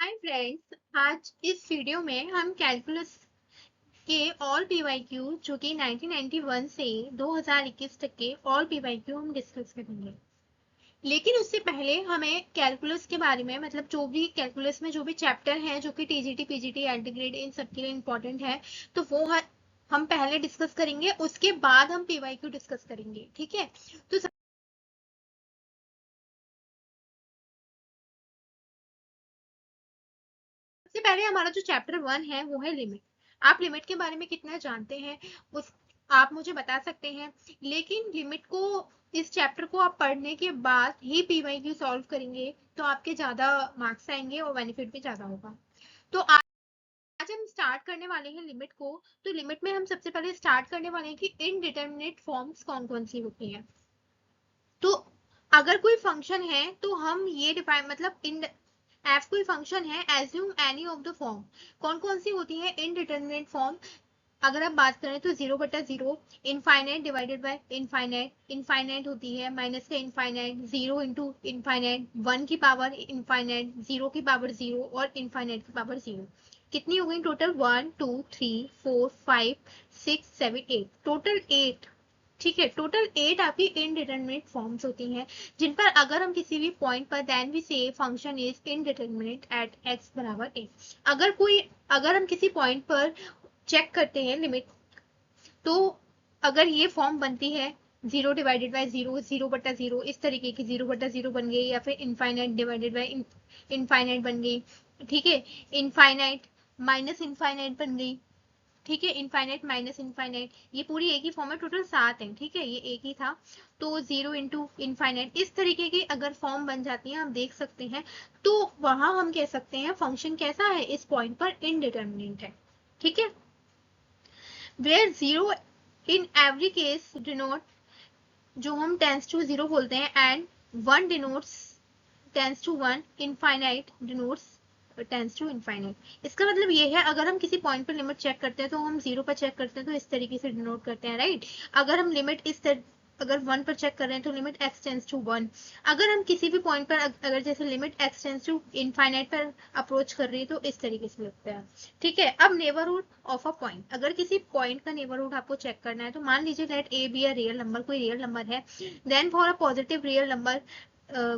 Hi friends, आज इस video में हम कैलकुलस के ऑल पीवाईक्यू जो कि 1991 से 2021 तक के ऑल पीवाईक्यू हम डिस्कस करेंगे। लेकिन उससे पहले हमें कैलकुलस के बारे में मतलब जो भी कैलकुलस में जो भी चैप्टर हैं जो कि टीजीटी पीजीटी एंटीग्रेड इन सब के लिए इम्पोर्टेंट है, तो वो हम पहले डिस्कस करेंगे, उसके बाद हम पीवाईक्यू डिस्कस करेंगे। ठीक है, तो सबसे पहले हमारा जो चैप्टर 1 है वो है लिमिट। आप लिमिट के बारे में कितना जानते हैं उस आप मुझे बता सकते हैं, लेकिन लिमिट को इस चैप्टर को आप पढ़ने के बाद ही पीवाईक्यू सॉल्व करेंगे तो आपके ज्यादा मार्क्स आएंगे और बेनिफिट भी ज्यादा होगा। तो आज हम स्टार्ट करने वाले हैं लिमिट को। तो लिमिट में हम सबसे पहले स्टार्ट करने वाले हैं कि इनडिटरमिनेट फॉर्म्स कौन कौन सी होती हैं। तो अगर कोई फंक्शन है तो हम ये डिफाइन मतलब इन एफ कोई फंक्शन है, assume any of the form. कौन कौन सी होती है इनडिटरमिनेट फॉर्म? अगर आप बात करें तो 0/0, infinite divided by infinite, infinite होती है माइनस का इनफाइनाइट, 0 इंटू इनफाइनाइट, 1 की पावर इनफाइनाइट, 0 की पावर 0 और इनफाइनाइट की पावर 0। कितनी हो गई टोटल? 1 2 3 4 5 6 7 8, टोटल 8। ठीक है, टोटल 8 आपकी इनडिटरमिनेट फॉर्म्स होती हैं जिन पर अगर हम किसी भी पॉइंट पर then we say function is indeterminate at x बराबर a। अगर हम किसी पॉइंट पर चेक करते हैं लिमिट, तो अगर ये फॉर्म बनती है 0/0, 0/0, इस तरीके की 0/0 बन गई, या फिर इनफाइनाइट डिवाइडेड बाई इनफाइनाइट बन गई। ठीक है, इनफाइनाइट माइनस इनफाइनाइट बन गई। ठीक है, इनफाइनाइट माइनस इनफाइनाइट, ये पूरी एक ही फॉर्म है, टोटल 7 है। ठीक है, ये एक ही था। तो 0 इंटू इनफाइनाइट, इस तरीके की अगर फॉर्म बन जाती है, हम देख सकते हैं, तो वहां हम कह सकते हैं फंक्शन कैसा है, इस पॉइंट पर इनडिटरमिनेट है। ठीक है, where 0 in every case denote, जो हम टेंस टू 0 बोलते हैं, and 1 denotes tends to 1, infinite denotes tends to infinite. इसका मतलब ये है, अगर हम किसी पॉइंट पर लिमिट चेक करते हैं तो हम 0 पर चेक करते हैं तो इस तरीके से डिनोट करते हैं, राइट। अगर हम लिमिट अगर 1 पर चेक कर रहे हैं तो लिमिट x टेंस टू 1। अगर हम किसी भी पॉइंट पर अगर जैसे limit x tends to infinite पर अप्रोच कर रही है तो इस तरीके से लिखते हैं। ठीक है, अब नेबरहुड ऑफ अ पॉइंट, अगर किसी पॉइंट का नेबरहुड आपको चेक करना है, तो मान लीजिए let A be a real number, कोई रियल नंबर है, then for a positive real number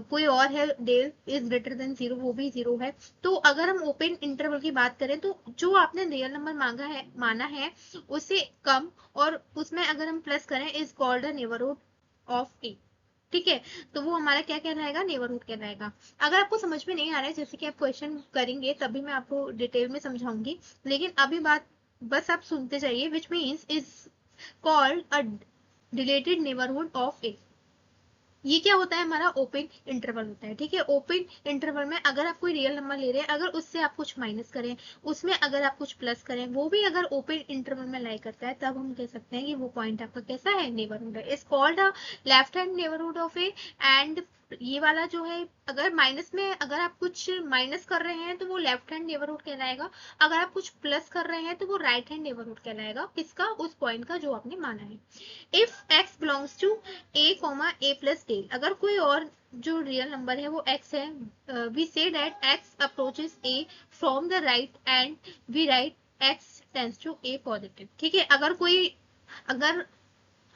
कोई और है, डेल इज ग्रेटर देन 0, वो भी 0 है। तो अगर हम ओपन इंटरवल की बात करें तो जो आपने रियल नंबर माना है उससे कम, और उसमें अगर हम प्लस करें is called a neighbourhood of A. ठीक है, तो वो हमारा क्या कहलाएगा, नेबरहुड कहलाएगा। अगर आपको समझ में नहीं आ रहा है, जैसे कि आप क्वेश्चन करेंगे तभी मैं आपको डिटेल में समझाऊंगी, लेकिन अभी बात बस आप सुनते जाइए। Which means is called a deleted neighbourhood of A. ये क्या होता है, हमारा ओपन इंटरवल होता है। ठीक है, ओपन इंटरवल में अगर आप कोई रियल नंबर ले रहे हैं, अगर उससे आप कुछ माइनस करें, उसमें अगर आप कुछ प्लस करें, वो भी अगर ओपन इंटरवल में लाई करता है, तब हम कह सकते हैं कि वो पॉइंट आपका कैसा है, नेबरहुड है। Is called a left hand neighbourhood of A. And ये वाला जो है, अगर माइनस में अगर आप कुछ माइनस कर रहे हैं तो वो लेफ्ट हैंड नेबरहुड कहलाएगा, अगर आप कुछ प्लस कर रहे हैं तो वो राइट हैंड नेबरहुड कहलाएगा। किसका? उस पॉइंट का जो आपने माना है। If x belongs to a comma a plus del, अगर कोई और जो रियल नंबर है वो x है, we say that x approaches a from the right and we write x tends to a positive. ठीक है, अगर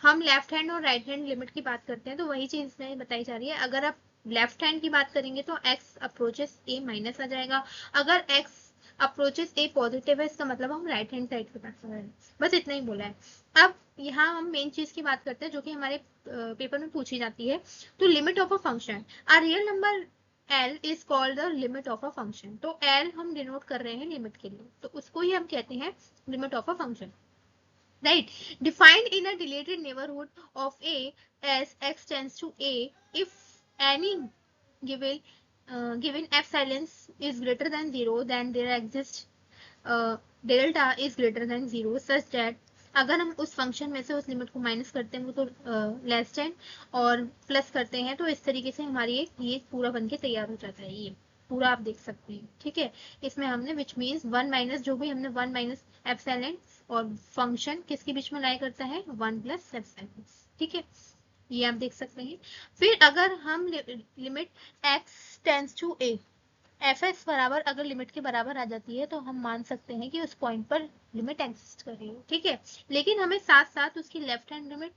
हम लेफ्ट हैंड और राइट हैंड लिमिट की बात करते हैं तो वही चीज इसमें बताई जा रही है। अगर आप लेफ्ट हैंड की बात करेंगे तो x अप्रोचेस a माइनस आ जाएगा, अगर x अप्रोचेस a पॉजिटिव है इसका मतलब हम राइट हैंड साइड की बात कर रहे हैं। बस इतना ही बोला है। अब यहाँ हम मेन चीज की बात करते हैं जो कि हमारे पेपर में पूछी जाती है। तो limit of a function, a real number L is called the limit of a function. तो L हम डिनोट कर रहे हैं लिमिट के लिए, तो उसको ही हम कहते हैं limit of a function, right? Defined in a deleted neighborhood of a as x tends to a if any given given epsilon is greater than 0, then there exists delta is greater than 0 such that अगर हम उस function में से उस limit को minus करते हैं वो तो लेस देन, और प्लस करते हैं तो इस तरीके से हमारी ये पूरा बन के तैयार हो जाता है। ये पूरा आप देख सकते हैं। ठीक है, इसमें हमने विच मीन्स 1 माइनस, जो भी हमने 1 माइनस एप्सिलॉन, और फंक्शन किसके बीच में लाई करता है, 1 प्लस एप्सिलॉन। ठीक है, ये आप देख सकते हैं। फिर अगर हम limit x tends to a, F X बराबर अगर लिमिट के बराबर आ जाती है तो हम मान सकते हैं कि उस पॉइंट पर लिमिट एग्जिस्ट कर रही है, ठीक है। लेकिन हमें साथ साथ उसकी लेफ्ट हैंड लिमिट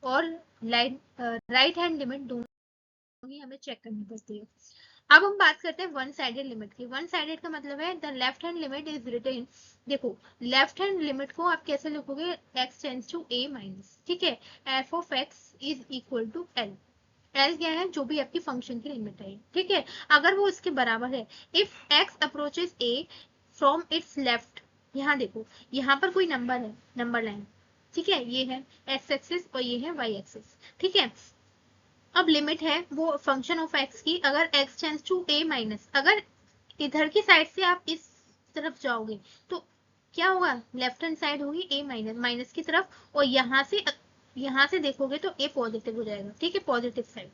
और राइट हैंड लिमिट दोनों ही हमें चेक करनी पड़ती है। अब हम बात करते हैं वन साइडेड लिमिट की। वन साइडेड का मतलब है the left hand limit is written. देखो लेफ्ट हैंड लिमिट को आप कैसे लिखोगे, x tends to a minus, ठीक है, f of x is equal to l। L क्या है, जो भी आपकी फंक्शन की लिमिट है, ठीक है, अगर वो इसके बराबर है। If x approaches A from its left, यहाँ देखो यहाँ पर कोई नंबर है, नंबर लाइन, ठीक है, ये है एक्स एक्सिस और ये है वाई एक्सिस, ठीक है। अब लिमिट है वो फंक्शन ऑफ एक्स की, अगर X tends to A minus, अगर इधर की साइड से आप इस तरफ जाओगे तो क्या होगा, लेफ्ट हैंड साइड होगी ए माइनस माइनस की तरफ, और यहाँ से देखोगे तो ए पॉजिटिव हो जाएगा, ठीक है, पॉजिटिव साइड।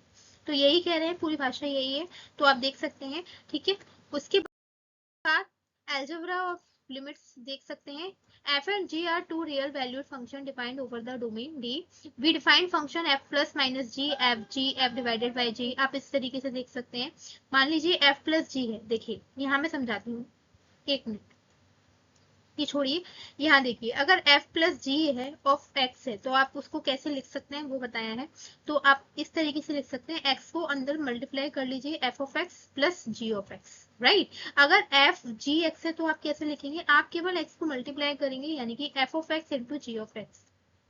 तो यही कह रहे हैं, पूरी भाषा यही है, तो आप देख सकते हैं, ठीक है। उसके बाद अलजेब्रा ऑफ लिमिट्स देख सकते हैं। f and g are two real valued function defined over the domain D. We define function f plus minus g f g f divided by g। आप इस तरीके से देख सकते हैं। मान लीजिए f plus g है, देखिए यहाँ मैं समझाती हूँ, एक मिनट ये छोड़िए, यहाँ देखिए अगर f प्लस जी है ऑफ x है तो आप उसको कैसे लिख सकते हैं वो बताया है। तो आप इस तरीके से लिख सकते हैं, x को अंदर मल्टीप्लाई कर लीजिए f of x plus g of x, right. अगर f g x है तो आप कैसे लिखेंगे, आप केवल x को मल्टीप्लाई करेंगे, यानी कि f of x into G of x,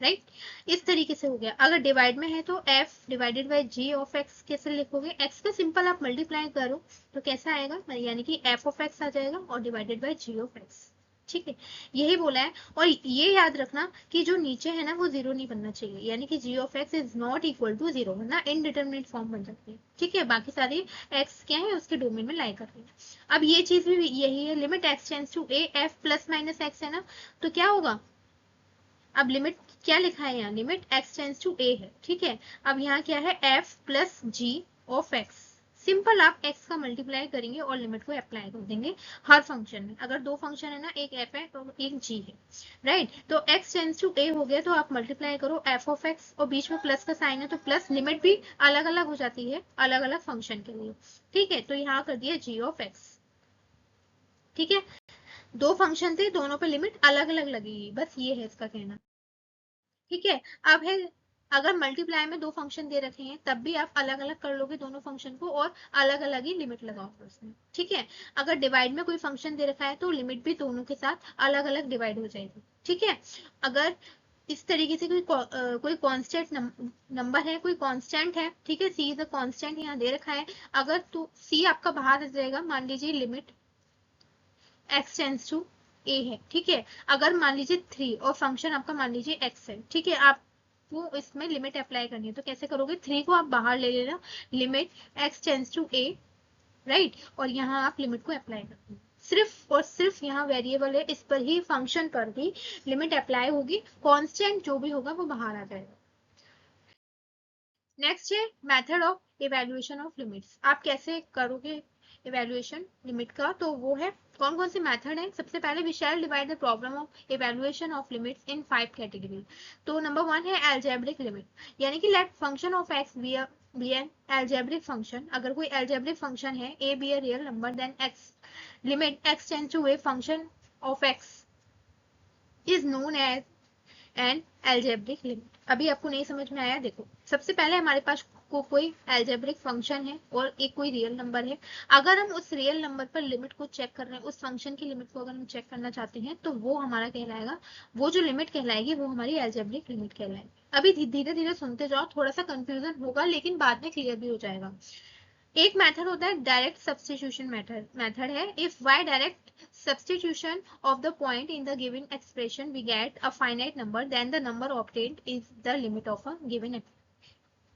right. इस तरीके से हो गया। अगर डिवाइड में है तो f divided by g of x कैसे लिखोगे, x का सिंपल आप मल्टीप्लाई करो तो कैसा आएगा, यानी कि f ऑफ x आ जाएगा और divided bye g of x, ठीक है, यही बोला है। और ये याद रखना कि जो नीचे है ना वो जीरो नहीं बनना चाहिए, यानी कि g of x is not equal to zero, वरना इनडिटरमिनेट फॉर्म बन सकती है, ठीक है। बाकी सारी x क्या है उसके डोमेन में लाई कर रही है। अब ये चीज भी यही है, limit x tends to a f plus minus x है ना, तो क्या होगा, अब लिमिट क्या लिखा है यहाँ, limit x tends to a है, ठीक है। अब यहाँ क्या है, f plus g of x, simple आप x का मल्टीप्लाई करेंगे और लिमिट को अप्लाई कर देंगे हर फंक्शन में। अगर दो फंक्शन है ना, एक f है तो एक g है, राइट। तो x टेंड्स टू a हो गया तो आप मल्टीप्लाई करो f ऑफ x, और बीच में प्लस का साइन है तो प्लस, लिमिट भी अलग अलग हो जाती है अलग अलग फंक्शन के लिए, ठीक है। तो यहाँ कर दिया g ऑफ x, ठीक है। दो फंक्शन थे, दोनों पे लिमिट अलग अलग लगेगी, बस ये है इसका कहना, ठीक है। अब है, अगर मल्टीप्लाई में दो फंक्शन दे रखे हैं तब भी आप अलग अलग कर लोगे दोनों फंक्शन को और अलग अलग ही लिमिट लगाओगे उसमें, ठीक है। अगर डिवाइड में कोई फंक्शन दे रखा है तो लिमिट भी दोनों के साथ अलग अलग डिवाइड हो जाएगी, ठीक है। अगर इस तरीके से कोई कांस्टेंट नंबर है, कोई कांस्टेंट है, ठीक है, सी इज अ कांस्टेंट यहाँ दे रखा है, अगर तो सी आपका बाहर आ जाएगा, मान लीजिए limit x tends to a है, ठीक है। अगर मान लीजिए 3 और फंक्शन आपका मान लीजिए x है, ठीक है, आपको इसमें लिमिट अप्लाई करनी है तो कैसे करोगे, 3 को आप बाहर ले लेना, limit x tends to a, right, और यहाँ आप लिमिट को अप्लाई करते हैं। सिर्फ और सिर्फ यहाँ वेरिएबल है, इस पर ही फंक्शन पर ही लिमिट अप्लाई होगी, कांस्टेंट जो भी होगा वो बाहर आ जाएगा। नेक्स्ट है method of evaluation of limits. आप कैसे करोगे इवेल्युएशन लिमिट का, तो वो है, कौन कौन से मेथड है। सबसे पहले we shall divide the problem of evaluation of limits in 5 category. तो नंबर 1 है एल्जेब्रिक लिमिट, यानी कि let function of X be an algebraic function. अगर कोई एल्जेब्रिक फंक्शन है A be a real number, then X limit X tends to A function of X is known as and algebraic limit. अभी आपको नहीं समझ में आया, देखो सबसे पहले हमारे पास कोई एल्जेब्रिक फंक्शन है और एक कोई रियल नंबर है। अगर हम उस रियल नंबर पर लिमिट को चेक कर रहे हैं, उस फंक्शन की लिमिट को अगर हम चेक करना चाहते हैं तो वो हमारा कहलाएगा, वो जो लिमिट कहलाएगी वो हमारी एल्जेब्रिक लिमिट कहलाएगी। अभी धीरे धीरे सुनते जाओ, थोड़ा सा कंफ्यूजन होगा लेकिन बाद में क्लियर भी हो जाएगा। एक मेथड होता है डायरेक्ट सब्स्टिट्यूशन मेथड है। If y direct substitution of the point in the given expression we get a finite number, then the number obtained is the limit of a given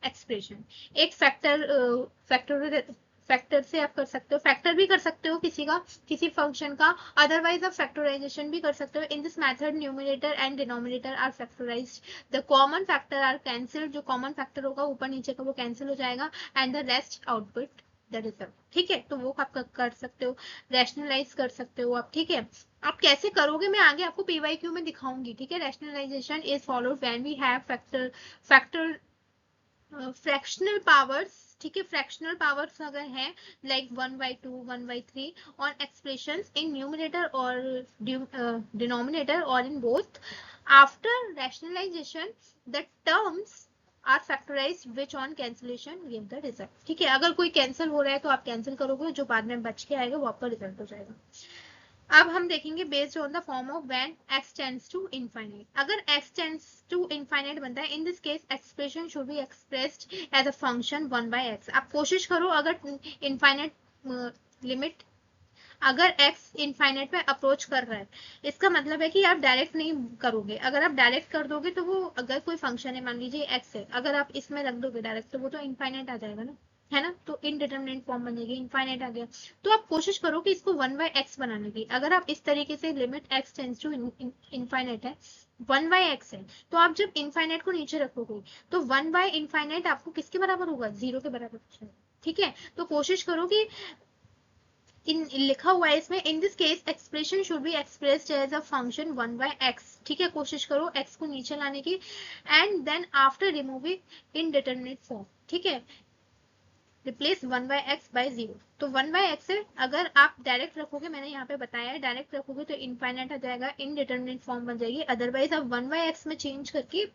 expression। एक factor से आप कर सकते हो, factor भी कर सकते हो किसी फंक्शन का, अदरवाइज आप फैक्टराइजेशन भी कर सकते हो। In this method numerator and denominator are factorised, the common factor are cancelled, जो कॉमन फैक्टर होगा ऊपर नीचे का वो कैंसिल हो जाएगा, and the rest output the result, ठीक है। तो वो आप कर सकते हो, रैशनलाइज कर सकते हो आप, ठीक है। आप कैसे करोगे मैं आगे आपको पीवाईक्यू में दिखाऊंगी, ठीक है। Rationalisation is followed when we have factor fractional powers, ठीक है, फ्रैक्शनल पावर्स अगर है like 1/2, 1/3 on expressions in numerator और डिनोमिनेटर और in both, after rationalisation the terms are factorised which on cancellation give the result. ठीक है, अगर कोई कैंसिल हो रहा है तो आप कैंसिल करोगे, जो बाद में बच के आएगा वो आपका रिजल्ट हो जाएगा। अब हम देखेंगे based on the form of when x tends to infinite. अगर x टेंड्स टू इनफाइनाइट बनता है, in this case expression should be expressed as a function 1/x। आप कोशिश करो अगर इनफाइनाइट लिमिट, अगर x इनफाइनाइट पे अप्रोच कर रहा है, इसका मतलब है कि आप डायरेक्ट नहीं करोगे। अगर आप डायरेक्ट कर दोगे तो वो, अगर कोई फंक्शन है मान लीजिए x है, अगर आप इसमें रख दोगे डायरेक्ट तो वो तो इनफाइनाइट आ जाएगा ना, है ना, तो इनडिटरमिनेट फॉर्म बनेगी, इनफाइनाइट आ गया। तो आप कोशिश करो कि इसको 1/x बनाने की। अगर आप इस तरीके से limit x tends to infinite है, 1/x है, तो आप जब इनफाइनाइट को नीचे रखोगे तो 1/इनफाइनाइट आपको किसके बराबर होगा, 0 के बराबर होगा। ठीक है, तो कोशिश करो कि इन लिखा हुआ है इसमें, in this case expression should be expressed as a function 1/x। ठीक है, कोशिश करो x को नीचे लाने की, and then after removing indeterminate form, ठीक है, रिप्लेस 1/x बाय 0। तो 1/x है, अगर आप डायरेक्ट रखोगे, मैंने यहाँ पे बताया है डायरेक्ट रखोगे तो इनफाइनाइट आ जाएगा, इनडिटरमिनेट फॉर्म बन जाएगी। अदरवाइज आप 1/x में चेंज करके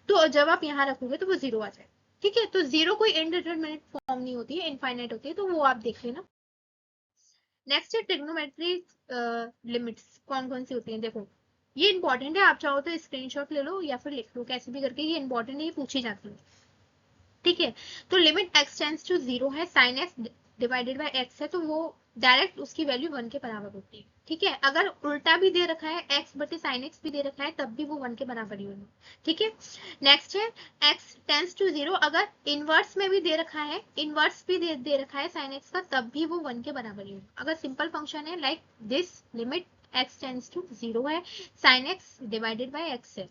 तो जब आप यहाँ रखोगे तो वो 0 आ जाएगा। ठीक है, तो 0 कोई इनडिटरमिनेट फॉर्म नहीं होती है, इनफाइनाइट होती है, तो वो आप देख लेना। नेक्स्ट है ट्रिग्नोमेट्री लिमिट्स, कौन कौन सी होती हैं, देखो ये इंपॉर्टेंट है, आप चाहो तो स्क्रीनशॉट ले लो या फिर लिख लो, कैसे भी करके, ये इंपॉर्टेंट है, ये पूछी जाती है। ठीक है, तो लिमिट x टेंड्स टू 0 है, sine x divided by x है, तो वो डायरेक्ट उसकी वैल्यू 1 के बराबर होती है। ठीक है, अगर उल्टा भी दे रखा है, x बटे साइन x भी दे रखा है, तब भी वो 1 के बराबर ही होगा। ठीक है, नेक्स्ट है x टेंड्स टू 0, अगर इनवर्स में भी दे रखा है, इनवर्स भी दे रखा है साइन x का, तब भी वो 1 के बराबर ही होगा। अगर सिंपल फंक्शन है like this, limit x tends to 0 है, sine x divided by x है,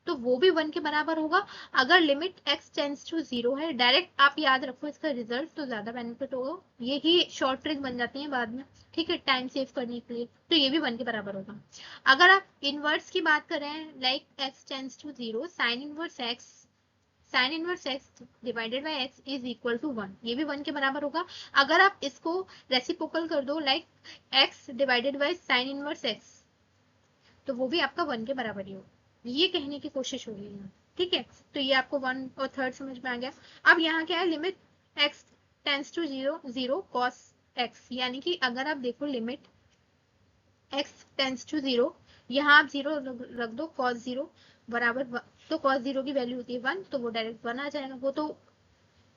तो वो भी 1 के बराबर होगा। अगर लिमिट x टेंड्स टू 0 है, डायरेक्ट आप याद रखो इसका रिजल्ट, तो ज्यादा बेनिफिट होगा, यही शॉर्ट ट्रिक बन जाती है बाद में। ठीक है, टाइम सेव करने के लिए, तो ये भी 1 के बराबर होगा। अगर आप इनवर्स की बात करें like x tends to 0, sine inverse x divided by x is equal to 1, ये भी 1 के बराबर होगा। अगर आप इसको रेसिप्रोकल कर दो like x divided by sine inverse x, तो वो भी आपका 1 के बराबर ही होगा, ये कहने की कोशिश हो रही है। ठीक है, तो ये आपको 1 और 3 समझ में आ गया। अब यहाँ क्या है, limit x tends to 0, 0 cos x, यानी कि अगर आप देखो लिमिट x टेंड्स टू 0, यहाँ आप 0 रख दो, cos 0 बराबर तो cos 0 की वैल्यू होती है 1, तो वो डायरेक्ट 1 आ जाएगा, वो तो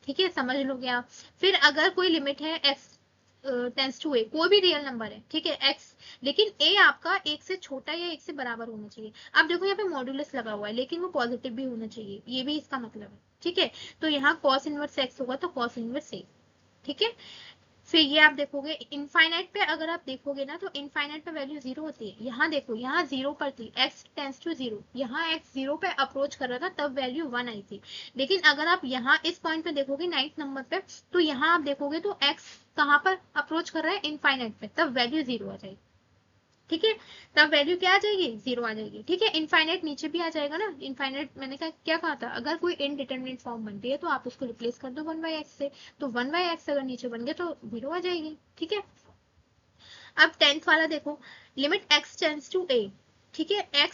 ठीक है, समझ लोगे आप। फिर अगर कोई लिमिट है x टेंस टू ए, कोई भी रियल नंबर है, ठीक है, x, लेकिन a आपका 1 से छोटा या 1 से बराबर होना चाहिए। अब देखो यहाँ पे मॉड्यूलस लगा हुआ है, लेकिन वो पॉजिटिव भी होना चाहिए, ये भी इसका मतलब है। ठीक है, तो यहाँ cos इनवर्स x होगा तो cos इनवर्स a। ठीक है, फिर ये आप देखोगे इनफाइनाइट पे, अगर आप देखोगे ना तो इनफाइनाइट पे वैल्यू 0 होती है। यहाँ देखो, यहाँ 0 पर थी, x टेंस टू 0, यहाँ x 0 पे अप्रोच कर रहा था तब वैल्यू 1 आई थी। लेकिन अगर आप यहाँ इस पॉइंट पे देखोगे 9th नंबर पे, तो यहाँ आप देखोगे तो x कहाँ पर अप्रोच कर रहा है, इनफाइनाइट पे, तब वैल्यू 0 आ जाएगी। ठीक है, तब वैल्यू क्या आ जाएगी, 0 आ जाएगी। ठीक है, इनफाइनाइट नीचे भी आ जाएगा ना, इनफाइनाइट मैंने क्या कहा था, अगर कोई इनडिटरमिनेट फॉर्म बनती है तो आप उसको रिप्लेस कर दो 1/x से, तो 1/x अगर नीचे बन गया तो 0 आ जाएगी। ठीक है, अब 10th वाला देखो, limit x tends to a। ठीक है, x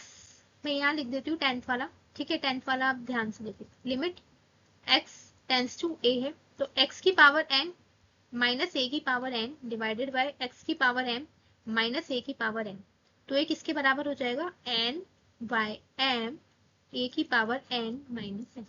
मैं यहाँ लिख देती हूँ 10th वाला। ठीक है, 10th वाला आप ध्यान से देखो, limit x tends to a है, तो x की पावर n माइनस a की power n divided by x की पावर m माइनस a की पावर n, तो ये किसके बराबर हो जाएगा, n बाय m a की पावर n माइनस n।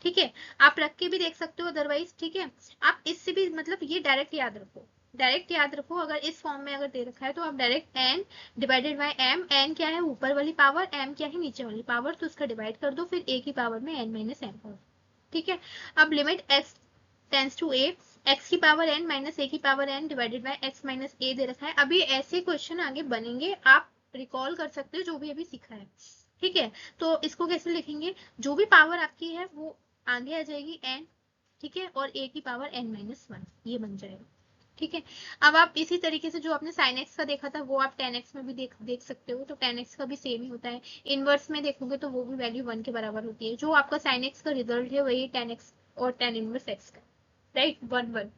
ठीक है, आप रख के भी देख सकते हो अदरवाइज। ठीक है, आप इससे भी, मतलब ये डायरेक्ट याद रखो, डायरेक्ट याद रखो, अगर इस फॉर्म में अगर दे रखा है तो आप direct n divided bye m, n क्या है ऊपर वाली पावर, m क्या है नीचे वाली पावर, तो उसका डिवाइड कर दो, फिर a की पावर में n माइनस m। ठीक है, अब limit x tends to a, x की पावर n माइनस a की power n divided by x minus a दे रखा है। अभी ऐसे क्वेश्चन आगे बनेंगे, आप रिकॉल कर सकते हो जो भी अभी सीखा है। ठीक है, तो इसको कैसे लिखेंगे, जो भी पावर आपकी है वो आगे आ जाएगी n, ठीक है, और a की पावर n माइनस 1, ये बन जाएगा। ठीक है, अब आप इसी तरीके से जो आपने sin x का देखा था वो आप tan x में भी देख सकते हो, तो tan x का भी सेम ही होता है। इनवर्स में देखोगे तो वो भी वैल्यू 1 के बराबर होती है, जो आपका sin x का रिजल्ट है वही tan x और tan इनवर्स x का। राइट, 1 1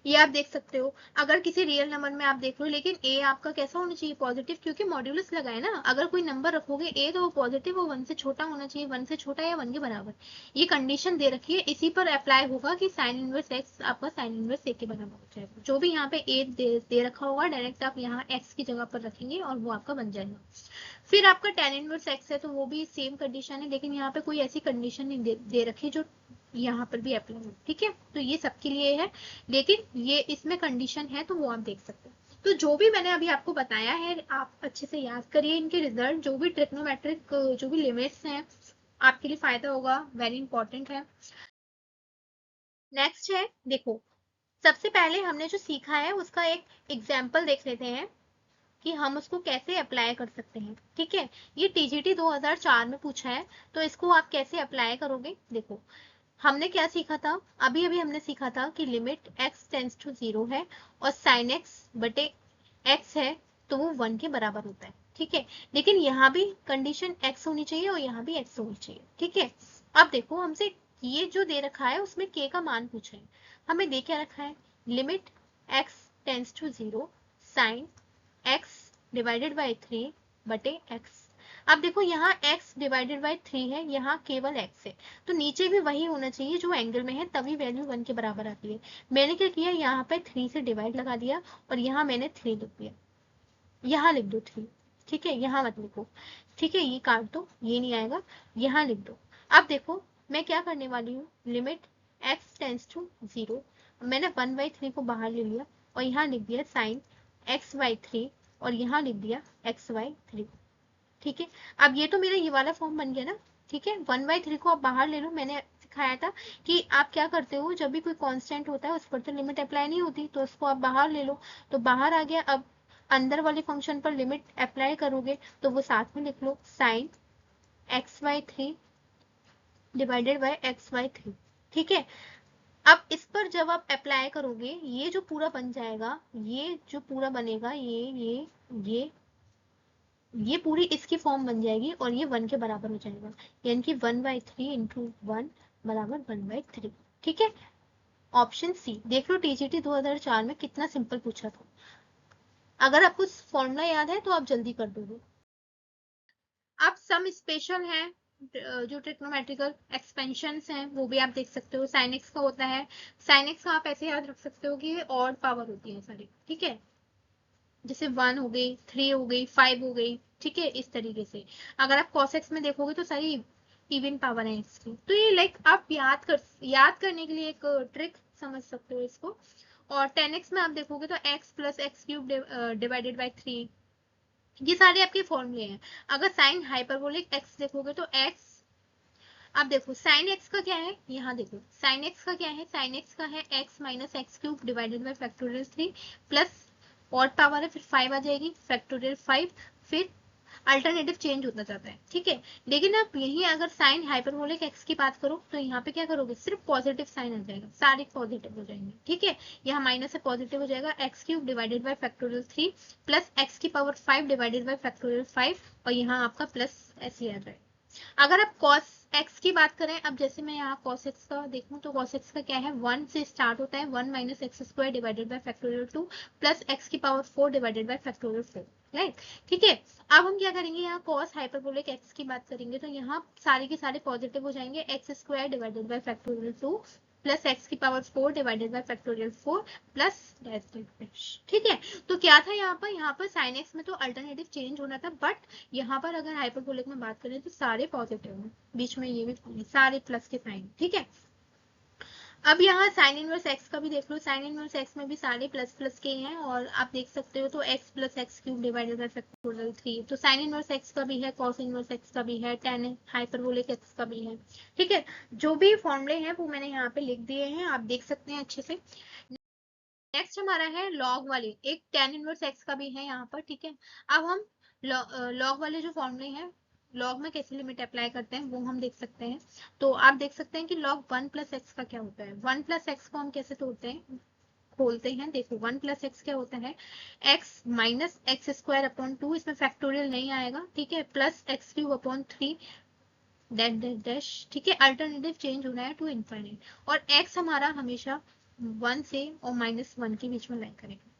ये आप देख सकते हो। अगर किसी रियल नंबर में आप देख लो, लेकिन ए आपका कैसा होना चाहिए, पॉजिटिव, क्योंकि मॉड्यूलस लगा है ना। अगर कोई नंबर रखोगे ए तो वो पॉजिटिव, वो 1 से छोटा होना चाहिए, 1 से छोटा या 1 के बराबर। ये कंडीशन दे रखी है, इसी पर अप्लाई होगा कि साइन इनवर्स एक्स आपका साइन इनवर्स ए के बराबर हो जाएगा। जो भी यहाँ पे ए दे रखा होगा, डायरेक्ट आप यहाँ एक्स की जगह पर रखेंगे और वो आपका बन जाएगा। फिर आपका tan इनवर्स एक्स है तो वो भी सेम कंडीशन है, लेकिन यहाँ पे कोई ऐसी कंडीशन नहीं दे रखी जो यहाँ पर भी अप्लाई हो। ठीक है, तो ये सबके लिए है, लेकिन ये इसमें कंडीशन है तो वो आप देख सकते हैं। तो जो भी मैंने अभी आपको बताया है आप अच्छे से याद करिए, इनके रिजल्ट जो भी ट्रिग्नोमेट्रिक जो भी लिमिट्स हैं आपके लिए फायदा होगा, वेरी इंपॉर्टेंट है। नेक्स्ट है, देखो सबसे पहले हमने जो सीखा है उसका एक एग्जाम्पल देख लेते हैं कि हम उसको कैसे अप्लाई कर सकते हैं। ठीक है, ये टीजीटी 2004 में पूछा है, तो इसको आप कैसे अप्लाई करोगे। देखो हमने क्या सीखा था, अभी अभी हमने सीखा था कि लिमिट x टेंस टू 0 है और साइन x बटे x है तो वो 1 के बराबर होता है। ठीक है, लेकिन यहाँ भी कंडीशन x होनी चाहिए और यहाँ भी x होनी चाहिए। ठीक है, अब देखो हमसे ये जो दे रखा है उसमें k का मान पूछा है, हमें दे क्या रखा है, limit x tends to 0 sine x divided by 3 बटे x। अब देखो यहाँ x डिवाइडेड बाई 3 है, यहाँ केवल x है, तो नीचे भी वही होना चाहिए जो एंगल में है, तभी वैल्यू 1 के बराबर आती है। मैंने क्या किया, यहाँ पे 3 से डिवाइड लगा दिया और यहाँ मैंने 3 लिख दिया, यहाँ लिख दो 3। ठीक है, यहाँ मत लिखो। ठीक है, ये काट दो, ये नहीं आएगा, यहाँ लिख दो। अब देखो मैं क्या करने वाली हूँ, लिमिट x टेंस टू 0, मैंने 1/3 को बाहर ले लिया और यहाँ लिख दिया साइन x/3 और यहाँ लिख दिया x/3। ठीक है, अब ये तो मेरा ये वाला फॉर्म बन गया ना। ठीक है, 1/3 को आप बाहर ले लो, मैंने सिखाया था कि आप क्या करते हो, जब भी कोई कांस्टेंट होता है उस पर तो लिमिट अप्लाई नहीं होती, तो उसको आप बाहर ले लो, तो बाहर आ गया। अब अंदर वाले फंक्शन पर लिमिट अप्लाई करोगे तो वो साथ में लिख लो, sign x/3 divided by x/3। ठीक है, अब इस पर जब आप अप्लाई करोगे ये जो पूरा बन जाएगा, ये जो पूरा बनेगा, ये ये पूरी इसकी फॉर्म बन जाएगी और ये 1 के बराबर हो जाएगा, यानी कि 1/3 इंटू 1 बराबर 1/3। ठीक है, ऑप्शन सी देख लो, टीजीटी 2004 में कितना सिंपल पूछा था। अगर आपको फॉर्मूला याद है तो आप जल्दी कर दोगे। अब सम स्पेशल है, जो ट्रिग्नोमेट्रिकल एक्सपेंशंस हैं वो भी आप देख सकते हो। साइन एक्स का होता है, साइन एक्स का आप ऐसे याद रख सकते हो कि ऑड पावर होती है सारी। ठीक है, जैसे 1 हो गई, 3 हो गई, 5 हो गई। ठीक है, इस तरीके से। अगर आप cos x में देखोगे तो सारी इवन पावर है इसकी, तो ये लाइक आप याद करने के लिए एक ट्रिक समझ सकते हो इसको। और 10x में आप देखोगे तो x plus x cube divided by 3, ये सारे आपके फॉर्मूले हैं। अगर साइन हाइपरबोलिक x देखोगे तो x, अब देखो साइन x का क्या है, यहाँ देखो साइन x का क्या है, साइन x का है x minus x cube divided by factorial 3 plus odd power है, फिर 5 आ जाएगी, फैक्टोरियल 5, फिर अल्टरनेटिव चेंज होता जाता है। ठीक है, लेकिन आप यही अगर साइन हाइपरबोलिक एक्स की बात करो तो यहाँ पे क्या करोगे, सिर्फ पॉजिटिव साइन आ जाएगा, सारे पॉजिटिव हो जाएंगे। ठीक है, यहाँ माइनस से पॉजिटिव हो जाएगा, x cube divided by factorial 3 plus x की पावर 5 डिवाइडेड बाई फैक्टोरियल 5 और यहाँ आपका प्लस ऐसे आ जाएगा। अगर आप cos x की बात करें, अब जैसे मैं यहाँ cos x का देखूं तो cos x का क्या है, 1 से स्टार्ट होता है, 1 minus x square divided by factorial 2 plus x की power 4 divided by factorial 4। Right, ठीक है। अब हम क्या करेंगे, यहाँ cos हाइपरबोलिक x की बात करेंगे तो यहाँ सारे के सारे पॉजिटिव हो जाएंगे, x square divided by factorial 2 plus x की power 4 divided by factorial 4 plus ठीक है। तो क्या था यहाँ पर साइन एक्स में तो अल्टरनेटिव चेंज होना था, बट यहाँ पर अगर हाइपरबोलिक में बात करें तो सारे पॉजिटिव हैं, बीच में ये भी सारे प्लस के साइन। ठीक है, अब यहाँ साइन इनवर्स एक्स का भी देख लो, साइन इनवर्स एक्स में भी सारे प्लस प्लस के हैं और आप देख सकते हो तो x plus x cube divided by factorial 3, तो साइन इनवर्स एक्स का भी है, कॉस इनवर्स एक्स का भी है, टेन हाइपरबोलिक एक्स का भी है। ठीक है, जो भी फॉर्मूले हैं वो मैंने यहाँ पे लिख दिए हैं, आप देख सकते हैं अच्छे से। नेक्स्ट हमारा है लॉग वाले, एक टेन इनवर्स एक्स का भी है यहाँ पर। ठीक है, अब हम लॉग वाले जो फॉर्मूले हैं, लॉग में कैसे लिमिट अप्लाई करते हैं वो हम देख सकते हैं। तो आप देख सकते हैं कि लॉग 1 प्लस एक्स का क्या होता है, 1 प्लस एक्स को हम कैसे तोड़ते हैं, खोलते हैं। देखो 1 प्लस एक्स क्या होता है, x minus x square upon 2, इसमें फैक्टोरियल नहीं आएगा। ठीक है, plus x cube upon 3 dash dash dash, ठीक है, अल्टरनेटिव चेंज होना है टू इनफाइनाइट, और एक्स हमारा हमेशा 1 से और -1 के बीच में लाइन करेगा,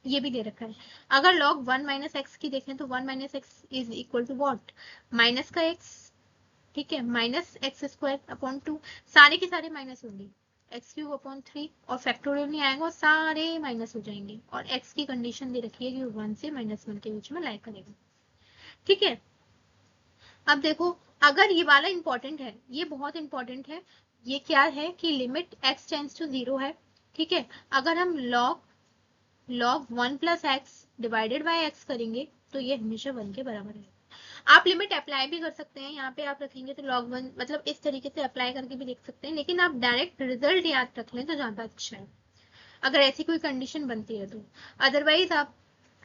ये भी दे रखा है। अगर log 1 माइनस एक्स की देखें तो 1 minus X is equal to what, minus का एक्स, ठीक है, माइनस एक्स स्क्वायर अपॉन 2, सारे के सारे माइनस होंगे, एक्स क्यूब अपॉन 3, और फैक्टोरियल नहीं आएगा और सारे माइनस हो जाएंगे, और एक्स की कंडीशन दे रखी है कि 1 से -1 के बीच में लाई करेगा, ठीक है। अब देखो, अगर ये वाला इंपॉर्टेंट है, ये बहुत इंपॉर्टेंट है, ये क्या है कि लिमिट x टेंस टू 0 है, ठीक है। अगर हम log 1 plus x divided by x करेंगे तो ये हमेशा 1 के बराबर है। आप लिमिट अप्लाई भी कर सकते हैं, यहाँ पे आप रखेंगे तो log 1 मतलब इस तरीके से अप्लाई करके भी देख सकते हैं, लेकिन आप डायरेक्ट रिजल्ट याद रख लें तो ज्यादा अच्छा है, अगर ऐसी कोई कंडीशन बनती है तो। अदरवाइज आप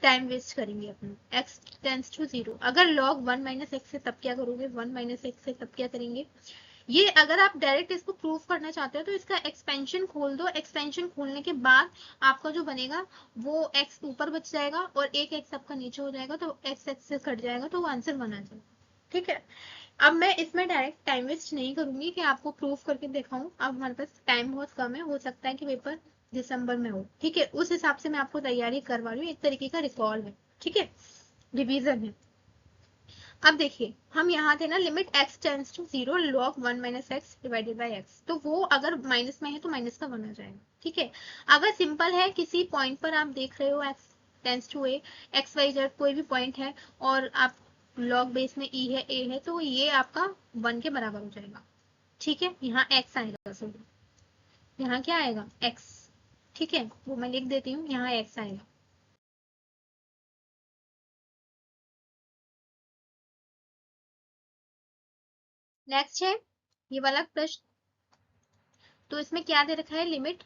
टाइम वेस्ट करेंगे अपना। x टेंस टू 0, अगर log 1 माइनस एक्स है तब क्या करोगे, 1 माइनस एक्स है तब क्या करेंगे। ये अगर आप डायरेक्ट इसको प्रूव करना चाहते हो तो इसका एक्सपेंशन खोल दो, एक्सपेंशन खोलने के बाद आपका जो बनेगा वो x ऊपर बच जाएगा और एक x आपका नीचे हो जाएगा, तो x x से कट जाएगा तो वो आंसर बना जाएगा, ठीक है। अब मैं इसमें डायरेक्ट टाइम वेस्ट नहीं करूंगी कि आपको प्रूफ करके दिखाऊं, अब हमारे पास टाइम बहुत कम है, हो सकता है कि पेपर दिसंबर में हो, ठीक है, उस हिसाब से मैं आपको तैयारी करवा रही हूँ, एक तरीके का रिकॉल है, ठीक है, रिवीजन है। अब देखिए, हम यहाँ थे ना, limit x tends to 0 log 1 minus x divided by X, तो वो अगर माइनस में है तो माइनस का 1 आ जाएगा, ठीक है। अगर सिंपल है, किसी पॉइंट पर आप देख रहे हो x tends to a, X Y Z कोई भी पॉइंट है और आप log बेस में e है a है, तो ये आपका 1 के बराबर हो जाएगा, ठीक है। यहाँ x आएगा, सॉरी यहाँ क्या आएगा x, ठीक है, वो मैं लिख देती हूँ, यहाँ x आएगा। नेक्स्ट है ये वाला प्रश्न, तो इसमें क्या दे रखा है, limit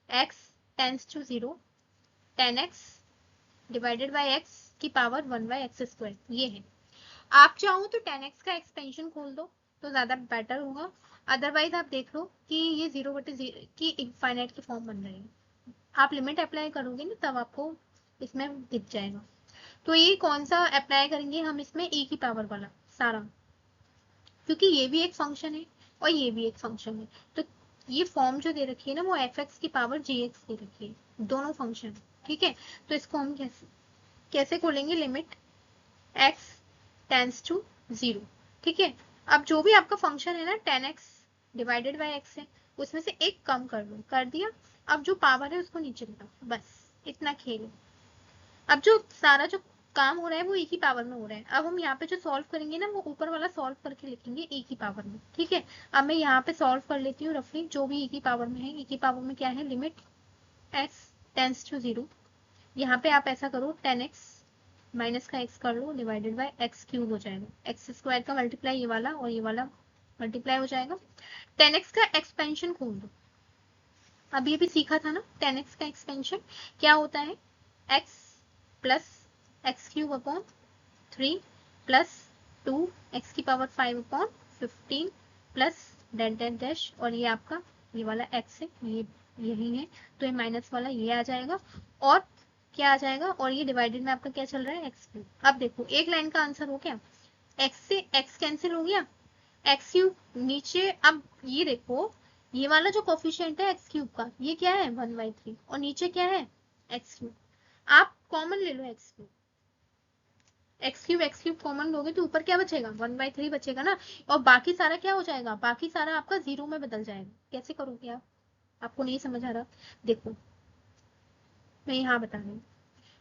x tends to 0 10x divided by x की पावर 1 बाय एक्स स्क्वायर, ये है। आप चाहो तो 10x का एक्सपेंशन खोल दो तो ज्यादा बेटर होगा, अदरवाइज आप देख लो कि ये 0/0 की इनफाइनाइट की फॉर्म बन रही है, आप लिमिट अप्लाई करोगे ना तब आपको इसमें दिख जाएगा। तो ये कौन सा अप्लाई करेंगे हम इसमें, e की पावर वाला सारा, क्योंकि ये भी एक फंक्शन है और ये भी एक फंक्शन है, तो ये फॉर्म जो दे रखी है ना वो f(x) की पावर gx दे रखी है, दोनों फंक्शन, ठीक है। तो इसको हम कैसे कैसे खोलेंगे, लिमिट x टेंस टू 0, ठीक है। अब जो भी आपका फंक्शन है ना 10x डिवाइडेड बाय x है, उसमें से एक कम कर लो, कर दिया। अब जो पावर है उसको नीचे लगाओ, बस इतना खेल। अब जो सारा जो काम हो रहा है वो e की पावर में हो रहा है, अब हम यहाँ पे जो सॉल्व करेंगे ना वो ऊपर वाला सॉल्व करके लिखेंगे e की पावर में, ठीक है। अब मैं यहाँ पे सॉल्व कर लेती हूँ रफली, जो भी e की पावर में है, e की पावर में क्या है, लिमिट x टेंस टू 0, यहाँ पे आप ऐसा करो 10x माइनस का x कर लो डिवाइडेड बाय एक्स क्यूब हो जाएगा, एक्स स्क्वायर का मल्टीप्लाई ये वाला और ये वाला मल्टीप्लाई हो जाएगा। 10x का एक्सपेंशन खोल दो, अब ये भी सीखा था ना 10x का एक्सपेंशन क्या होता है, x plus x cube upon 3 plus 2 x की power 5 upon 15 plus dash dash dash, और ये आपका ये वाला x है, ये यही है, तो ये माइनस वाला ये आ जाएगा और क्या आ जाएगा, और ये डिवाइडेड में आपका क्या चल रहा है एक्स क्यूब। अब देखो एक लाइन का आंसर हो गया, एक्स से एक्स कैंसिल हो गया, एक्स क्यूब नीचे, अब ये देखो ये वाला जो कोफिशिएंट है एक्स क्यूब का ये क्या है 1/3 और नीचे क्या है एक्स क्यूब, आप कॉमन ले लो एक्स क्यूब कॉमन लोगे तो ऊपर क्या बचेगा 1/3 बचेगा ना, और बाकी सारा क्या हो जाएगा, बाकी सारा आपका 0 में बदल जाएगा। कैसे करोगे आप, आपको नहीं समझ आ रहा, देखो मैं यहाँ बता रही हूँ,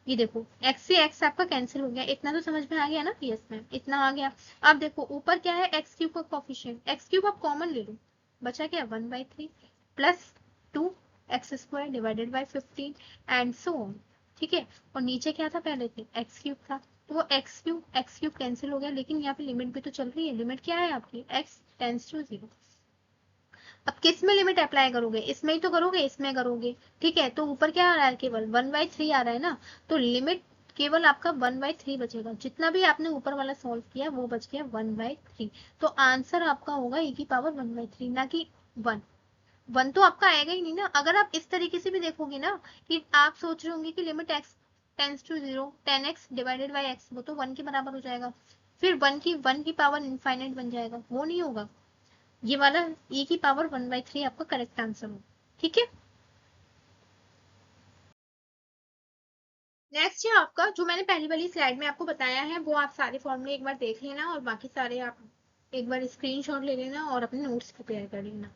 ये देखो x से x आपका कैंसिल हो गया, इतना तो समझ में आ गया ना, यस मैम इतना आ गया। अब देखो ऊपर क्या है एक्स क्यूब का कोफिशिएंट, एक्स क्यूब आप कॉमन ले लो, बचा क्या 1/3 plus 2 x square divided bye 15 and so on, ठीक है। और नीचे क्या था पहले थे एक्स क्यूब था, तो वो एक्स क्यूब कैंसिल हो गया, लेकिन यहाँ पे लिमिट भी तो चल रही है, लिमिट क्या है आपकी x टेंस टू 0। अब किस में लिमिट अप्लाई करोगे, इसमें ही तो करोगे, इसमें करोगे, ठीक है। तो ऊपर क्या आ रहा है, केवल 1/3 आ रहा है ना, तो लिमिट केवल आपका 1/3 बचेगा, जितना भी आपने ऊपर वाला सॉल्व किया वो बच गया 1/3, तो आंसर आपका होगा e की पावर 1/3 ना कि 1। 1 तो आपका आएगा ही नहीं ना, अगर आप इस तरीके से भी देखोगे ना कि आप सोच रहे होंगे कि limit x tends to 0 10x divided by x, वो तो 1 के बराबर हो जाएगा, फिर वन की पावर इनफाइनाइट बन जाएगा, वो नहीं होगा। ये वाला e की पावर 1/3 आपका करेक्ट आंसर हो। ठीक है, नेक्स्ट है आपका, जो मैंने पहली वाली स्लाइड में आपको बताया है वो आप सारे फॉर्मूले एक बार देख लेना और बाकी सारे आप एक बार स्क्रीनशॉट ले लेना और अपने नोट्स प्रिपेयर कर लेना।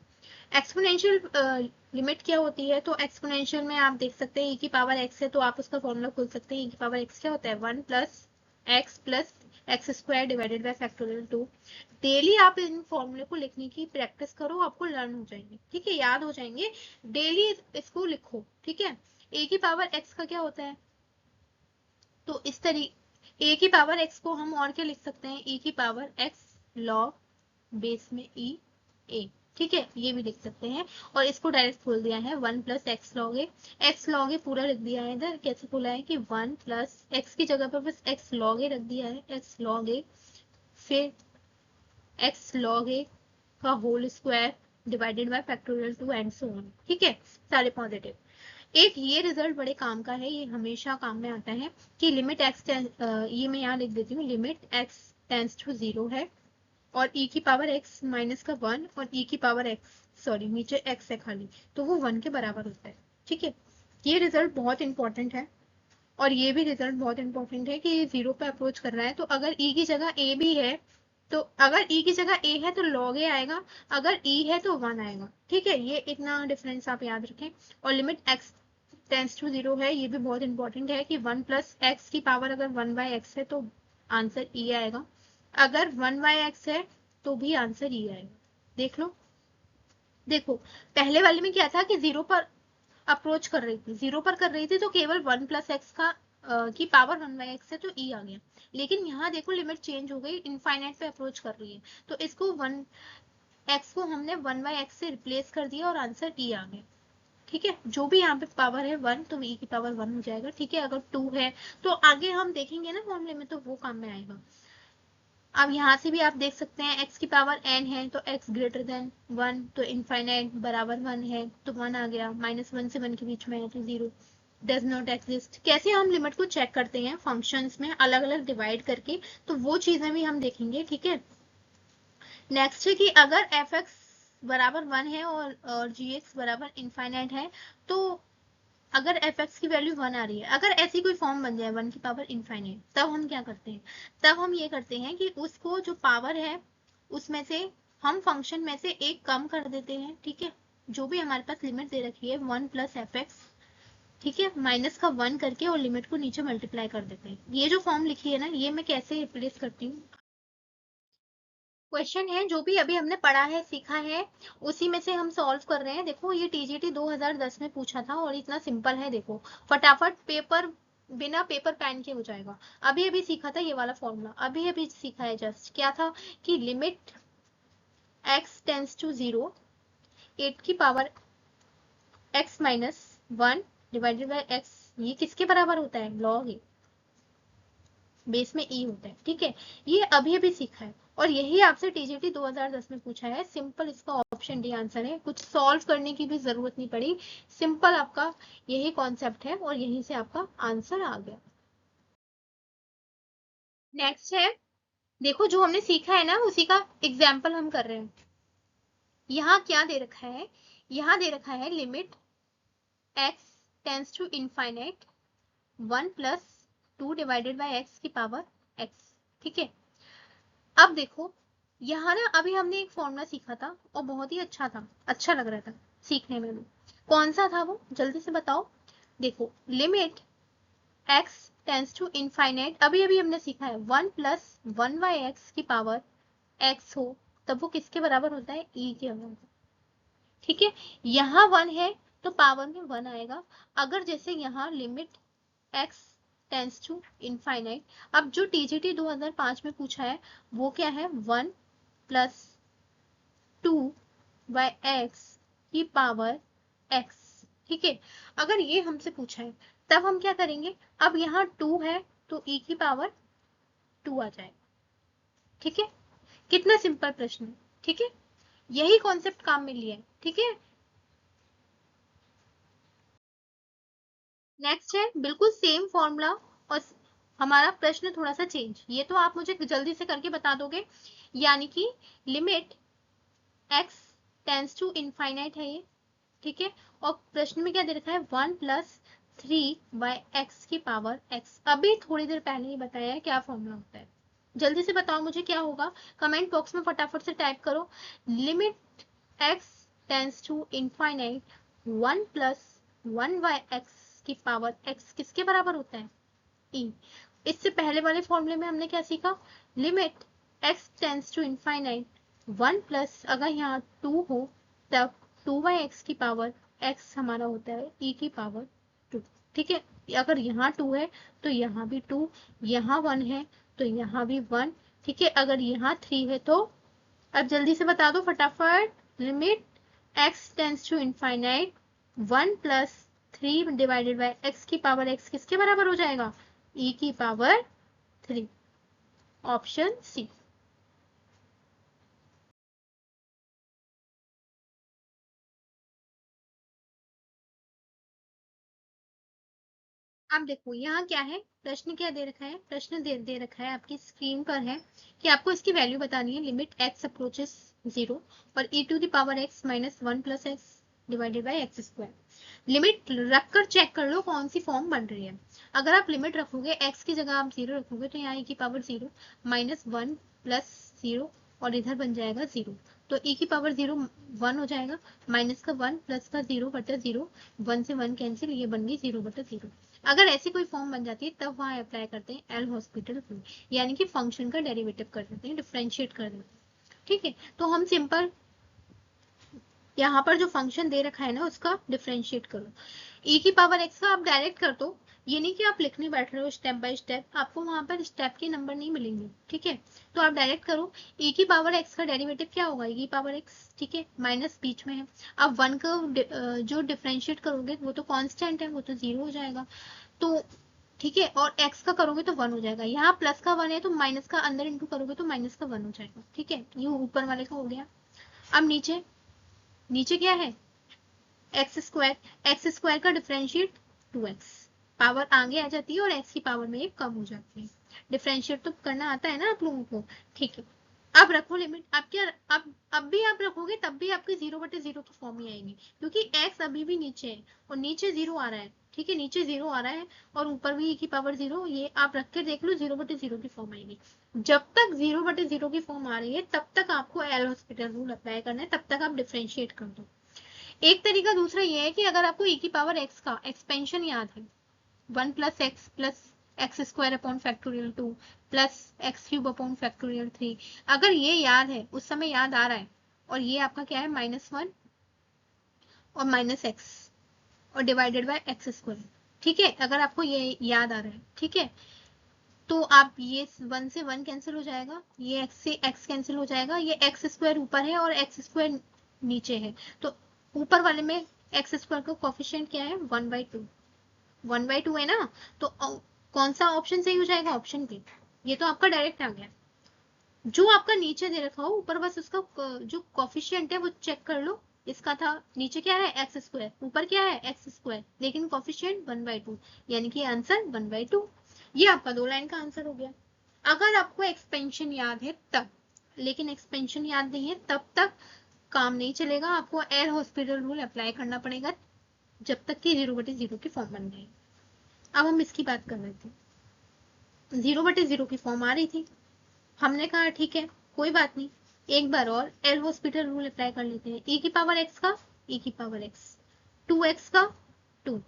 एक्सपोनेंशियल लिमिट क्या होती है, तो एक्सपोनेंशियल में आप देख सकते हैं e की पावर x है तो आप उसका फॉर्मूला खोल सकते हैं। e की पावर x क्या होता है, 1 plus x square divided by factorial 2। Daily आप इन फॉर्मूले को लिखने की प्रैक्टिस करो, आपको लर्न हो जाएंगे, ठीक है, याद हो जाएंगे। डेली इसको लिखो, ठीक है। a की पावर x का क्या होता है, तो इस तरीके ए की पावर एक्स को हम और क्या लिख सकते हैं, e की पावर एक्स लॉग बेस में ई ए, ठीक है, ये भी लिख सकते हैं। और इसको डायरेक्ट खोल दिया है 1 प्लस एक्स लॉग ए, एक्स लॉग ए पूरा लिख दिया है इधर। कैसे खोला है कि 1 प्लस एक्स की जगह पर बस एक्स लॉग ए रख दिया है, एक्स लॉग ए, फिर एक्स लॉग ए का whole square divided by factorial 2 and so on, ठीक है, सारे पॉजिटिव। एक ये रिजल्ट बड़े काम का है, ये हमेशा काम में आता है कि लिमिट एक्स, ये मैं यहाँ लिख देती हूँ, लिमिट एक्स टेंस टू 0 है और e की पावर x माइनस का 1 और e की पावर x, सॉरी नीचे x है खाली, तो वो 1 के बराबर होता है, ठीक है। ये रिजल्ट बहुत इंपॉर्टेंट है और ये भी रिजल्ट बहुत इंपॉर्टेंट है कि 0 पे अप्रोच कर रहा है, तो अगर e की जगह a भी है, तो अगर e की जगह a है तो log a आएगा, अगर e है तो 1 आएगा, ठीक है। ये इतना डिफरेंस आप याद रखें। और लिमिट x टेंस टू 0 है, ये भी बहुत इंपॉर्टेंट है कि 1 प्लस एक्स की पावर अगर 1/x है तो आंसर e आएगा, अगर 1/x है तो भी आंसर e आएगा। देख लो, देखो पहले वाले में क्या था कि 0 पर अप्रोच कर रही थी, 0 पर कर रही थी तो केवल 1 प्लस एक्स का की पावर 1/x है तो e आ गया। लेकिन यहाँ देखो लिमिट चेंज हो गई, इनफाइनाइट पे अप्रोच कर रही है, तो इसको 1 एक्स को हमने 1/x से रिप्लेस कर दिया और आंसर e आ गया, ठीक है। जो भी यहाँ पे पावर है 1 तो e की पावर 1 हो जाएगा, ठीक है। अगर 2 है तो आगे हम देखेंगे ना फॉर्मूले में तो वो काम में आएगा। अब यहाँ से भी आप देख सकते हैं x की पावर n है तो x ग्रेटर देन 1, तो इनफाइनाइट बराबर 1 है तो 1 आ गया, -1 से 1 के बीच में है तो 0 डज नॉट एग्जिस्ट। कैसे हम लिमिट को चेक करते हैं फंक्शंस में अलग अलग डिवाइड करके, तो वो चीजें भी हम देखेंगे, ठीक है। नेक्स्ट है कि अगर एफ एक्स बराबर 1 है और जी एक्स बराबर इनफाइनाइट है, तो अगर एफ एक्स की वैल्यू 1 आ रही है, अगर ऐसी कोई फॉर्म बन जाए 1 की पावर इनफाइनाइट, तब हम क्या करते हैं, तब हम ये करते हैं कि उसको जो पावर है उसमें से हम फंक्शन में से एक कम कर देते हैं, ठीक है। जो भी हमारे पास लिमिट दे रखी है 1 प्लस एफ एक्स, ठीक है, माइनस का 1 करके और लिमिट को नीचे मल्टीप्लाई कर देते हैं। ये जो फॉर्म लिखी है ना, ये मैं कैसे रिप्लेस करती हूँ, क्वेश्चन है जो भी अभी हमने पढ़ा है सीखा है उसी में से हम सॉल्व कर रहे हैं। देखो ये टीजीटी 2010 में पूछा था और इतना सिंपल है, देखो फटाफट पेपर बिना पेपर पेन के हो जाएगा। अभी अभी सीखा था ये वाला फॉर्मूला, अभी अभी सीखा है, जस्ट क्या था कि लिमिट x टेंस टू 0, 8 की power x minus 1 divided by x, ये किसके बराबर होता है, log a, बेस में e होता है, ठीक है। ये अभी अभी सीखा है और यही आपसे टीजीटी 2010 में पूछा है। सिंपल इसका ऑप्शन डी आंसर है, कुछ सॉल्व करने की भी जरूरत नहीं पड़ी, सिंपल आपका यही कॉन्सेप्ट है और यहीं से आपका आंसर आ गया। नेक्स्ट है, देखो जो हमने सीखा है ना उसी का एग्जाम्पल हम कर रहे हैं। यहाँ क्या दे रखा है, यहाँ दे रखा है limit x tends to infinite 1 plus 2 divided by x की पावर x, ठीक है। अब देखो यहाँ ना अभी हमने एक फॉर्मूला सीखा था और बहुत ही अच्छा था, अच्छा लग रहा था सीखने में भी। कौन सा था वो, जल्दी से बताओ। देखो limit x tends to infinite, अभी अभी हमने सीखा है 1 प्लस 1/x की पावर x हो तब वो किसके बराबर होता है, e के बराबर, ठीक है। यहाँ 1 है तो पावर में 1 आएगा। अगर जैसे यहाँ limit x tends to infinite, अब जो टीजीटी 2005 में पूछा है वो क्या है, 1 प्लस 2/x की पावर x, ठीक है। अगर ये हमसे पूछा है तब हम क्या करेंगे, अब यहाँ 2 है तो e की पावर 2 आ जाएगा, ठीक है। कितना सिंपल प्रश्न है, ठीक है। यही कॉन्सेप्ट काम में लिया है, ठीक है। नेक्स्ट है बिल्कुल सेम फॉर्मूला और हमारा प्रश्न थोड़ा सा चेंज, ये तो आप मुझे जल्दी से करके बता दोगे, यानी कि limit x tends to infinite है ये, ठीक है। और प्रश्न में क्या दे रखा है, 1+3/x की पावर x। अभी थोड़ी देर पहले ही बताया है क्या फॉर्मूला होता है, जल्दी से बताओ मुझे क्या होगा, कमेंट बॉक्स में फटाफट से टाइप करो। Limit x tends to infinite 1+1/x की पावर x किसके बराबर होता है, e। इससे पहले वाले फॉर्मूले में हमने क्या सीखा, limit x tends to infinite 1+ अगर यहाँ 2 हो तब 2/x की पावर x हमारा होता है e की पावर 2, ठीक है। अगर यहाँ 2 है तो यहाँ भी 2, यहाँ 1 है तो यहाँ भी 1, ठीक है। अगर यहाँ 3 है तो, अब जल्दी से बता दो फटाफट, limit x tends to infinite 1+3/x की पावर x किसके बराबर हो जाएगा, e की पावर 3, ऑप्शन सी। अब देखो यहाँ क्या है, प्रश्न क्या दे रखा है, प्रश्न दे रखा है आपकी स्क्रीन पर है कि आपको इसकी वैल्यू बतानी है, लिमिट x अप्रोचेस 0 और e to the power x -1+x divided by x square. Limit रखकर चेक कर लो कौन सी फॉर्म बन रही है। अगर आप लिमिट रखोगे x की जगह आप 0 रखोगे तो यहाँ e की पावर 0 -1+0 और इधर बन जाएगा 0, तो e की पावर 0 1 हो जाएगा, माइनस का 1 प्लस का 0/0, 1 से 1 कैंसिल, ये बन गई 0/0। अगर ऐसी कोई फॉर्म बन जाती है तब वहां अप्लाई करते हैं एल हॉस्पिटल रूल, यानी कि फंक्शन का डेरिवेटिव कर देते हैं, डिफरेंशिएट कर देते हैं, ठीक है। तो हम सिंपल यहाँ पर जो फंक्शन दे रखा है ना उसका डिफरेंशिएट करो, e की पावर x का आप डायरेक्ट कर दो, ये नहीं कि आप लिखने बैठ रहे हो स्टेप बाय स्टेप, आपको वहां पर स्टेप के नंबर नहीं मिलेंगे, ठीक है। तो आप डायरेक्ट करो, e की पावर x का डेरिवेटिव क्या होगा, e की पावर x, ठीक है, माइनस बीच में है। अब 1 का जो डिफरेंशिएट करोगे वो तो कांस्टेंट है, वो तो 0 हो जाएगा, तो ठीक है। और x का करोगे तो 1 हो जाएगा, यहाँ प्लस का 1 है तो माइनस का अंदर इंटू करोगे तो माइनस का 1 हो जाएगा, ठीक है। ये ऊपर वाले का हो गया। अब नीचे, नीचे क्या है, एक्स स्क्वायर का डिफरेंशिएट 2x, पावर आगे आ जाती है और x की पावर में कम हो जाती है। डिफरेंशिएट तो करना आता है ना आप लोगों को, ठीक है। अब रखो लिमिट, अब क्या, अब भी आप रखोगे तब भी आपकी 0/0 की फॉर्म ही आएगी, क्योंकि x अभी भी नीचे है और नीचे 0 आ रहा है, ठीक है, नीचे 0 आ रहा है और ऊपर भी e की पावर 0, ये आप रख के देख लो 0/0 की फॉर्म आएगी। जब तक 0/0 की फॉर्म आ रही है तब तक आपको एल हॉस्पिटल रूल अप्लाई करना है, तब तक आप डिफरेंशिएट कर दो। एक तरीका दूसरा ये है कि अगर आपको e की पावर x का एक्सपेंशन याद है, 1+x plus x square upon factorial 2 plus x cube upon factorial 3, अगर ये याद है, उस समय याद आ रहा है, और ये आपका क्या है, -1 और -x और डिवाइडेड बाय एक्स स्क्वायर, ठीक है। अगर आपको ये याद आ रहा है, ठीक है, तो आप ये 1 से 1 कैंसिल हो जाएगा, ये x से x कैंसिल हो जाएगा, ये एक्स स्क्वायर ऊपर है और एक्स स्क्वायर नीचे है, तो ऊपर वाले में एक्स स्क्वायर का कोफिशिएंट क्या है, 1/2, 1/2 है ना, तो कौन सा ऑप्शन सही हो जाएगा, ऑप्शन बी। ये तो आपका डायरेक्ट आ गया। जो आपका नीचे दे रखा हो ऊपर बस उसका जो कोफिशिएंट है वो चेक कर लो। इसका था नीचे क्या है, एक्स स्क्वायर, ऊपर क्या है, एक्स स्क्वायर, लेकिन कोफिशिएंट 1/2, यानी कि आंसर 1/2। ये आपका 2 लाइन का आंसर हो गया। अगर आपको एक्सपेंशन याद है तब, लेकिन एक्सपेंशन याद नहीं है तब तक काम नहीं चलेगा, आपको एयर हॉस्पिटल रूल अप्लाई करना पड़ेगा जब तक कि 0/0 की फॉर्म बन जाए। अब हम इसकी बात कर रहे थे, 0/0 की फॉर्म आ रही थी, हमने कहा ठीक है कोई बात नहीं, एक बार और एल हॉस्पिटल रूल अप्लाई कर लेते हैं। e की पावर x का, e की पावर x, 2x का 2,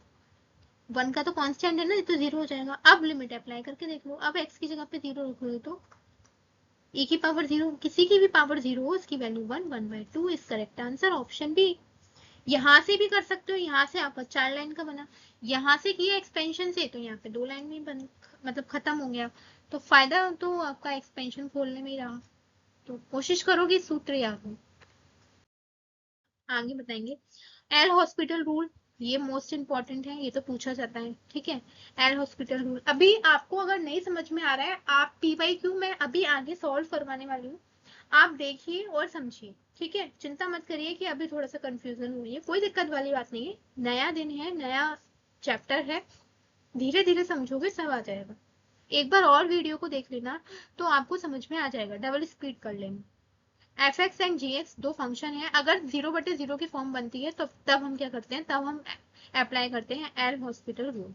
1 का तो कांस्टेंट है ना, ये तो 0 हो जाएगा। अब लिमिट अप्लाई करके देख लो, अब x की जगह पे 0 रखोगे तो e की पावर 0, किसी की भी पावर 0 हो उसकी value 1, 1/2 is correct answer, option B. यहाँ से भी कर सकते हो, यहाँ से आपका 4 लाइन का बना, यहाँ से किया एक्सपेंशन से तो यहाँ पे 2 लाइन में बन, मतलब खत्म हो गया। तो फायदा तो आपका एक्सपेंशन खोलने में ही रहा, तो कोशिश करो कि सूत्र याद हो। आगे बताएंगे एल हॉस्पिटल रूल, ये मोस्ट इंपॉर्टेंट है, ये तो पूछा जाता है, ठीक है। एल हॉस्पिटल रूल अभी आपको अगर नहीं समझ में आ रहा है, आप PYQ में अभी आगे सॉल्व करवाने वाली हूँ, आप देखिए और समझिए, ठीक है। चिंता मत करिए कि अभी थोड़ा सा कंफ्यूजन हुई है, कोई दिक्कत वाली बात नहीं है, नया दिन है, नया चैप्टर है, धीरे धीरे समझोगे सब आ जाएगा। एक बार और वीडियो को देख लेना तो आपको समझ में आ जाएगा, डबल स्प्लिट कर लेना। F x and g x दो फंक्शन है, अगर 0/0 की फॉर्म बनती है तो तब हम क्या करते हैं, तब हम अप्लाई करते हैं एल हॉस्पिटल रूल।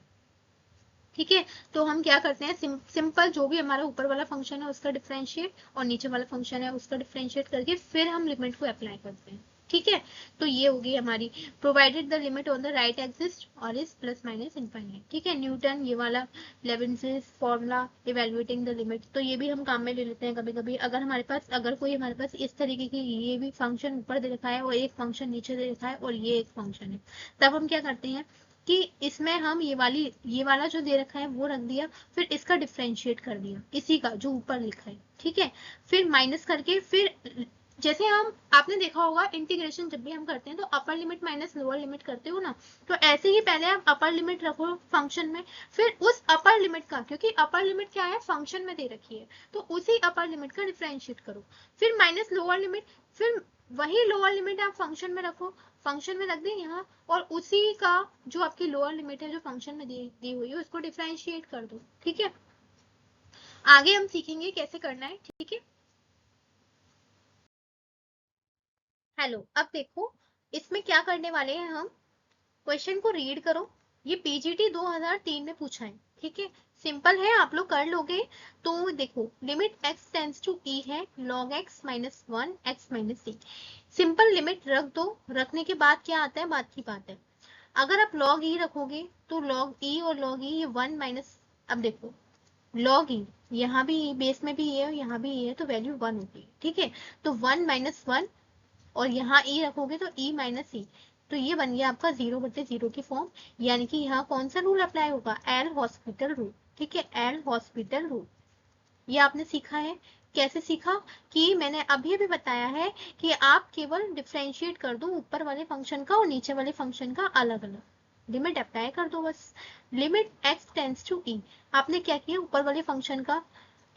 ठीक है, तो हम क्या करते हैं, सिंपल जो भी हमारा ऊपर वाला फंक्शन है उसका डिफरेंशिएट और नीचे वाला फंक्शन है उसका डिफरेंशिएट करके फिर हम लिमिट को अप्लाई करते हैं। ठीक है, तो ये होगी हमारी provided the limit on the right exist और इज प्लस माइनस इनफाइनाइट। ठीक है, न्यूटन ये वाला लेविन्स फॉर्मूला इवेल्युएटिंग द लिमिट, तो ये भी हम काम में ले लेते हैं कभी कभी। अगर हमारे पास हमारे पास इस तरीके की ये भी फंक्शन ऊपर दे रखा है और एक फंक्शन नीचे दे रखा है और ये एक फंक्शन है, तब हम क्या करते हैं कि इसमें हम ये वाला जो दे रखा है वो रख दिया, फिर इसका डिफरेंशिएट कर दिया इसी का जो ऊपर लिखा है। ठीक है, फिर माइनस करके फिर जैसे हम आपने देखा होगा इंटीग्रेशन जब भी हम करते हैं तो upper limit minus lower limit करते हो ना, तो ऐसे ही पहले आप अपर लिमिट रखो फंक्शन में, फिर उस अपर लिमिट का, क्योंकि अपर लिमिट क्या है फंक्शन में दे रखी है, तो उसी अपर लिमिट का डिफरेंशिएट करो, फिर माइनस लोअर लिमिट, फिर वही लोअर लिमिट आप फंक्शन में रखो, फंक्शन में रख दें यहाँ, और उसी का जो आपकी लोअर लिमिट है जो फंक्शन में दी हुई है उसको डिफरेंशिएट कर दो। ठीक है, आगे हम सीखेंगे कैसे करना है। ठीक है, हेलो, अब देखो इसमें क्या करने वाले हैं हम, क्वेश्चन को रीड करो, ये पीजीटी 2003 में पूछा है। ठीक है, सिंपल है, आप लोग कर लोगे। तो देखो limit x tends to e है log x minus 1 x minus c, simple limit रख दो, रखने के बाद क्या आता है, बात की बात है, अगर आप log e रखोगे तो log e और log e ये 1 माइनस, अब देखो log e यहाँ भी बेस में भी ये है यहाँ भी ये है तो वैल्यू 1 होगी। ठीक है, तो 1 माइनस 1 और यहाँ e रखोगे तो e माइनस ई, तो ये बन गया आपका 0/0 की फॉर्म, यानी कि यहाँ कौन सा रूल अप्लाई होगा, एल हॉस्पिटल रूल। ठीक है, एल हॉस्पिटल रूल ये आपने सीखा है। कैसे सीखा, कि मैंने अभी भी बताया है कि आप केवल डिफ्रेंशिएट कर दो ऊपर वाले फंक्शन का और नीचे वाले फंक्शन का अलग अलग, लिमिट अप्लाई कर दो बस। Limit x tends to e, आपने क्या किया, ऊपर वाले फंक्शन का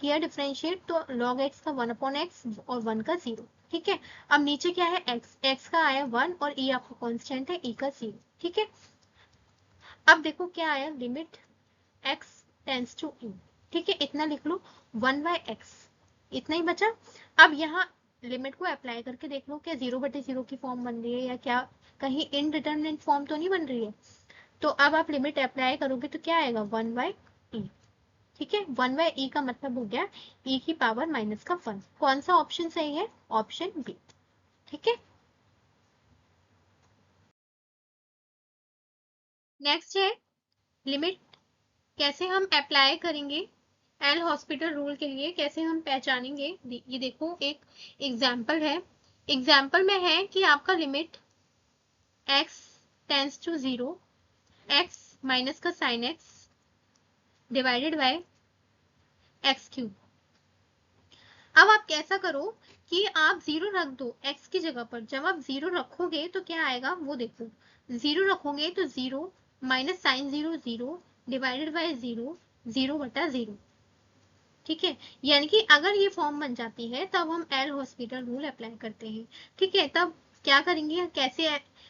किया डिफरेंशिएट, तो log x का 1/x और 1 का 0। ठीक है, अब नीचे क्या है, x का आया 1 और e आपका कांस्टेंट है e का 0। ठीक है, अब देखो क्या आया, limit x tends to e। ठीक है, इतना लिख लो 1/x, इतना ही बचा। अब यहाँ लिमिट को अप्लाई करके देख लो क्या 0/0 की फॉर्म बन रही है या क्या कहीं इनडिटरमिनेट फॉर्म तो नहीं बन रही है। तो अब आप लिमिट अप्लाई करोगे तो क्या आएगा, 1/e। ठीक है, 1/e का मतलब हो गया e की पावर माइनस का 1। कौन सा ऑप्शन सही है, ऑप्शन बी। ठीक है, नेक्स्ट है लिमिट कैसे हम अप्लाई करेंगे, एल हॉस्पिटल रूल के लिए कैसे हम पहचानेंगे। ये देखो एक एग्जाम्पल है, एग्जाम्पल में है कि आपका limit x tends to 0, x minus का sine x divided by x cube. अब आप कैसा करो कि आप 0 रख दो x की जगह पर, जब आप 0 रखोगे तो क्या आएगा वो देखो, 0 रखोगे तो 0 माइनस साइन 0 0 डिवाइडेड बाय 0 0/0। ठीक है, यानी कि अगर ये फॉर्म बन जाती है तब हम एल हॉस्पिटल रूल अप्लाई करते हैं। ठीक है, तब क्या करेंगे, कैसे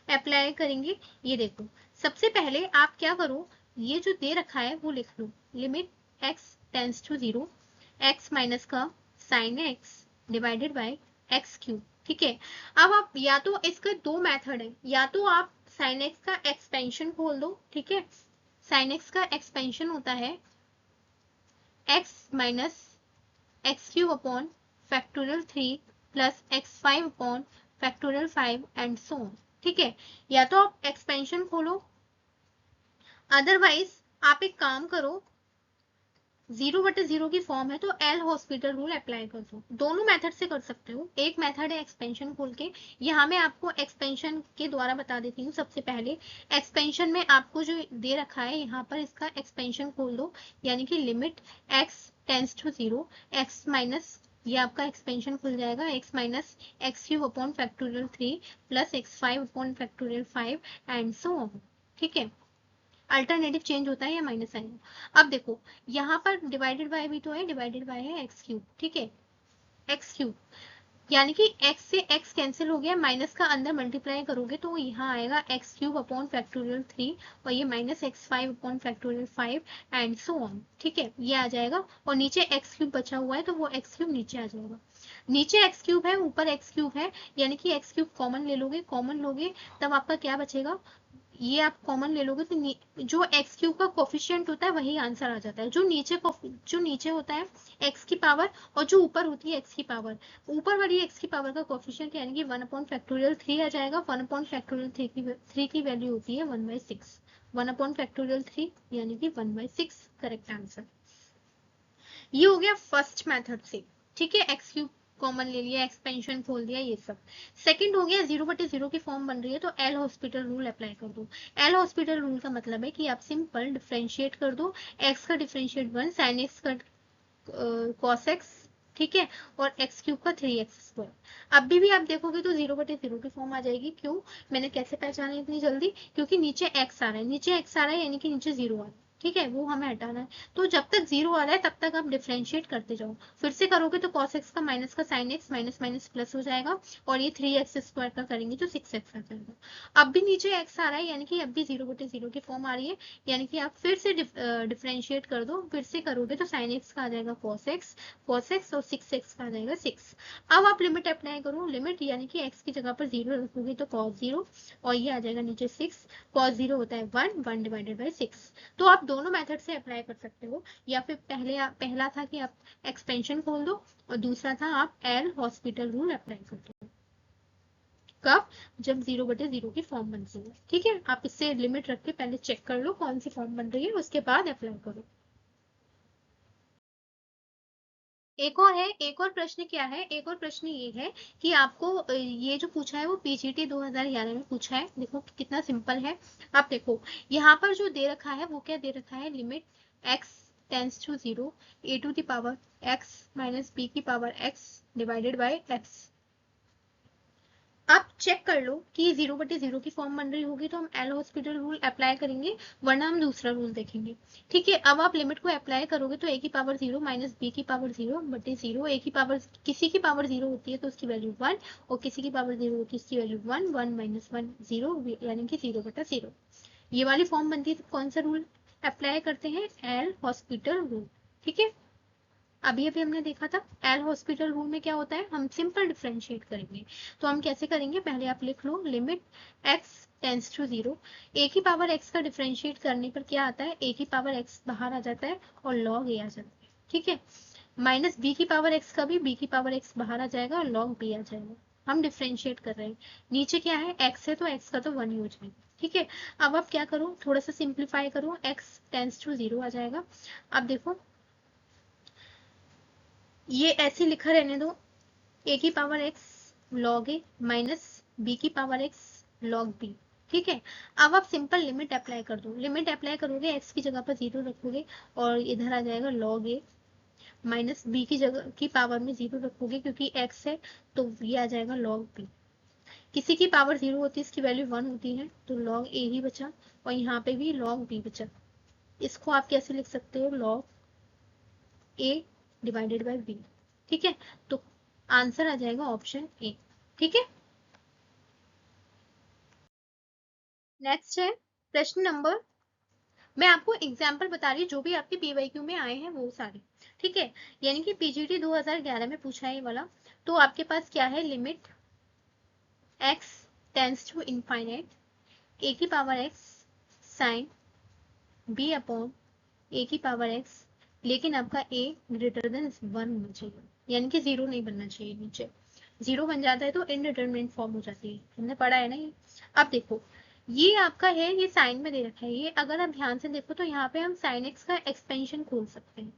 अप्लाई करेंगे, ये देखो सबसे पहले आप क्या करो, ये जो दे रखा है वो लिख लो, limit x tends to 0, x minus का sine x divided by x cube. ठीक है, अब आप या तो इसके दो मेथड है, या तो आप साइन x का एक्सपेंशन खोल दो। ठीक है, साइन x का एक्सपेंशन होता है x minus x cube upon factorial 3 plus x5 upon factorial 5 and so on. ठीक है, या तो आप एक्सपेंशन खोलो, अदरवाइज आप एक काम करो, 0/0 की फॉर्म है तो एल हॉस्पिटल रूल अप्लाई कर दो। दोनों मेथड से कर सकते हो, एक मेथड है एक्सपेंशन खोल के, यहाँ मैं आपको एक्सपेंशन के द्वारा बता देती हूँ। सबसे पहले एक्सपेंशन में आपको जो दे रखा है यहाँ पर इसका एक्सपेंशन खोल दो, यानी कि limit x tends to 0, x minus ये आपका एक्सपेंशन खुल जाएगा, x minus x cube upon factorial 3 plus x5 upon factorial 5 and so on. ठीक है, अल्टरनेटिव चेंज होता है या माइनस साइन। अब देखो यहाँ पर डिवाइडेड बाय भी तो है, डिवाइडेड बाय है एक्स क्यूब। ठीक है, एक्स क्यूब यानी कि x से x कैंसिल हो गया, माइनस का अंदर मल्टीप्लाई करोगे तो यहाँ आएगा एक्स क्यूब अपॉन फैक्टोरियल 3 और ये minus x5 upon factorial 5 and so on. ठीक है, ये आ जाएगा और नीचे एक्स क्यूब बचा हुआ है तो वो एक्स क्यूब नीचे आ जाएगा। नीचे एक्स क्यूब है, ऊपर एक्स क्यूब है, यानी कि एक्स क्यूब कॉमन ले लोगे, कॉमन लोगे तब आपका क्या बचेगा, ये आप कॉमन ले लोगे तो जो एक्स क्यूब का कोफिशिएंट होता है वही आंसर आ जाता है। जो नीचे होता है एक्स की पावर और जो ऊपर होती है एक्स की पावर, ऊपर वाली एक्स की पावर का कोफिशिएंट यानी कि 1/3 आ जाएगा। 1/3 की वैल्यू होती है 1/6। 1/3 यानी कि 1/6 करेक्ट आंसर। ये हो गया फर्स्ट मेथड से। ठीक है, एक्स क्यूब कॉमन ले लिया, एक्सपेंशन खोल दिया, ये सब। सेकंड हो गया 0/0 की फॉर्म बन रही है तो एल हॉस्पिटल रूल अप्लाई कर दो। एल हॉस्पिटल रूल का मतलब है कि आप सिंपल डिफरेंशिएट कर दो, एक्स का डिफरेंशिएट 1, साइन एक्स का कॉस एक्स, ठीक है, और एक्स क्यूब का 3x²। अभी भी आप देखोगे तो 0/0 की फॉर्म आ जाएगी। क्यों, मैंने कैसे पहचाना इतनी जल्दी, क्योंकि नीचे x आ रहा है, नीचे x आ रहा है यानी कि नीचे 0 आ रहा है। ठीक है, वो हमें हटाना है। तो जब तक 0 आ रहा है तब तक आप डिफरेंशिएट करते जाओ। फिर से करोगे तो cos x का माइनस का sin x minus minus plus हो जाएगा और ये 3x² का करेंगे तो 6x आ जाएगा। अब भी नीचे x आ रहा है यानी कि अब भी 0/0 की फॉर्म आ रही है, यानी कि आप फिर से डिफरेंशिएट कर दो। फिर से करोगे तो sin x का आ जाएगा cos x और 6x का आ जाएगा 6। अब आप लिमिट अप्लाई करो, लिमिट यानी कि x की जगह पर 0 रखोगे तो cos 0 और ये आ जाएगा नीचे 6। cos 0 होता है 1/6। तो आप दोनों मेथड से अप्लाई कर सकते हो, या फिर पहला था कि आप एक्सपेंशन खोल दो और दूसरा था आप एल हॉस्पिटल रूल अप्लाई कर दो। कब, जब 0/0 की फॉर्म बन रही है। ठीक है, आप इससे लिमिट रख के पहले चेक कर लो कौन सी फॉर्म बन रही है, उसके बाद अप्लाई करो। एक और है, एक और प्रश्न क्या है, एक और प्रश्न ये है कि आपको ये जो पूछा है वो पीजीटी 2011 में पूछा है। देखो कितना सिंपल है। आप देखो यहाँ पर जो दे रखा है वो क्या दे रखा है, limit x tends to 0 a to the power x minus b की power x divided by x। आप चेक कर लो कि 0/0 की फॉर्म बन रही होगी तो हम एल हॉस्पिटल रूल अप्लाई करेंगे, वरना हम दूसरा रूल देखेंगे। ठीक है, अब आप लिमिट को अप्लाई करोगे तो a की पावर 0 माइनस b की पावर 0/0, a की पावर किसी की पावर 0 होती है तो उसकी वैल्यू 1 और किसी की पावर 0 होती है उसकी वैल्यू 1, 1 माइनस 1 0 यानी कि 0/0। ये वाली फॉर्म बनती है तो कौन सा रूल अप्लाई करते हैं, एल हॉस्पिटल रूल। ठीक है, अभी अभी हमने देखा था एल हॉस्पिटल रूल में क्या होता है, हम सिंपल डिफरेंशिएट करेंगे। तो हम कैसे करेंगे, पहले आप लिख लो limit x tends to 0, a की पावर x का डिफरेंशिएट करने पर क्या आता है, a की पावर x बाहर आ जाता है और log a आ जाता है। ठीक है, माइनस b की पावर x का भी b की पावर x बाहर आ जाएगा और log b आ जाएगा। हम डिफरेंशिएट कर रहे हैं, नीचे क्या है x है तो x का तो 1 ही हो जाएगा। ठीक है, अब आप क्या करो, थोड़ा सा सिंप्लीफाई करो, x टेंस टू 0 आ जाएगा। अब देखो ये ऐसे लिखा रहने दो, a की power x log a minus b की पावर x log b। ठीक है, अब आप सिंपल लिमिट अप्लाई कर दो, लिमिट अप्लाई करोगे x की जगह पर 0 रखोगे और इधर आ जाएगा log a माइनस b की जगह की पावर में 0 रखोगे क्योंकि x है तो ये आ जाएगा log b। किसी की पावर 0 होती है इसकी वैल्यू 1 होती है तो log a ही बचा और यहाँ पे भी log b बचा। इसको आप कैसे लिख सकते हो, log a divided by b। ठीक है, तो आंसर आ जाएगा ऑप्शन ए। ठीक है, नेक्स्ट है प्रश्न नंबर, मैं आपको एग्जाम्पल बता रही हूँ जो भी आपके पीवाईक्यू में आए हैं वो सारे। ठीक है, यानी कि पीजीटी 2011 में पूछा है ये वाला। तो आपके पास क्या है, limit x tends to infinite a की power x sine b upon a की पावर x, लेकिन आपका a ग्रेटर देन 1 होना चाहिए, यानी कि 0 नहीं बनना चाहिए। नीचे 0 बन जाता है तो इनडिटरमिनेट फॉर्म हो जाती है, हमने पढ़ा है ना ये। अब देखो ये आपका है, ये साइन में दे रखा है, ये अगर आप ध्यान से देखो तो यहाँ पे हम साइन एक्स का एक्सपेंशन खोल सकते हैं।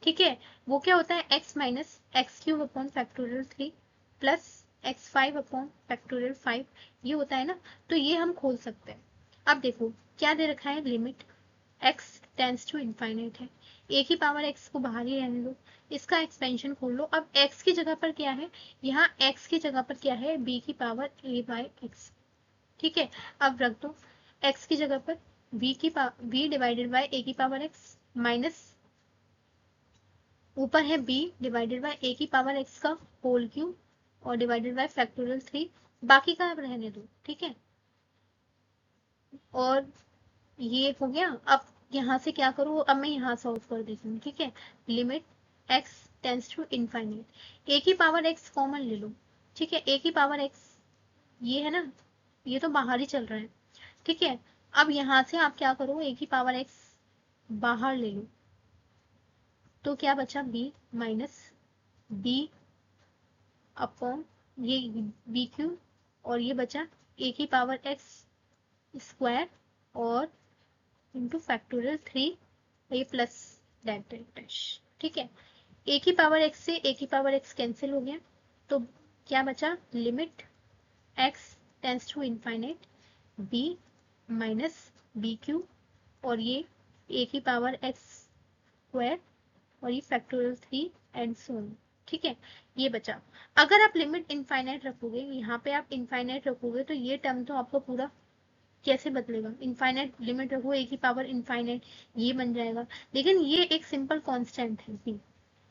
ठीक है, वो क्या होता है, x minus x cube upon factorial 3 plus x5 upon factorial 5, ये होता है ना, तो ये हम खोल सकते हैं। अब देखो क्या दे रखा है, limit x tends to infinite है, a की पावर x को बाहर ही रहने दो, इसका एक्सपेंशन खोल लो। अब x की जगह पर क्या है, यहाँ x की जगह पर क्या है, b की पावर a बाई x। ठीक है, अब रख दो x की जगह पर v डिवाइडेड बाय a की पावर x माइनस ऊपर है b डिवाइडेड बाय a की पावर x का होल क्यूब और डिवाइडेड बाय फैक्टोरियल 3, बाकी का आप रहने दो, ठीक है। और ये हो गया। अब यहाँ से क्या करो, अब मैं यहाँ सॉल्व कर देती हूँ, ठीक है। Limit x tends to infinite, a की पावर x कॉमन ले लो, ठीक है। a की पावर x ये है ना, ये तो बाहर ही चल रहा है, ठीक है। अब यहाँ से आप क्या करो, a की पावर x बाहर ले लो, तो क्या बचा b माइनस b अपॉन ये बी क्यू, और ये बचा a की पावर x स्क्वायर और इंटू फैक्टोरियल 3, ये प्लस डैश डैश डैश, ठीक है। a की पावर x से a की पावर x कैंसिल हो गया, तो क्या बचा, limit x tends to infinite b minus b cube, और ये a की पावर x स्क्वायर और ये फैक्टोरियल 3 एंड सो ऑन, ठीक है। ये बचा। अगर आप लिमिट इनफाइनाइट रखोगे, यहाँ पे आप इनफाइनाइट रखोगे, तो ये टर्म तो आपको पूरा कैसे बदलेगा, इनफाइनाइट लिमिट रखो a की पावर इनफाइनाइट, ये बन जाएगा। लेकिन ये एक सिंपल कांस्टेंट है b,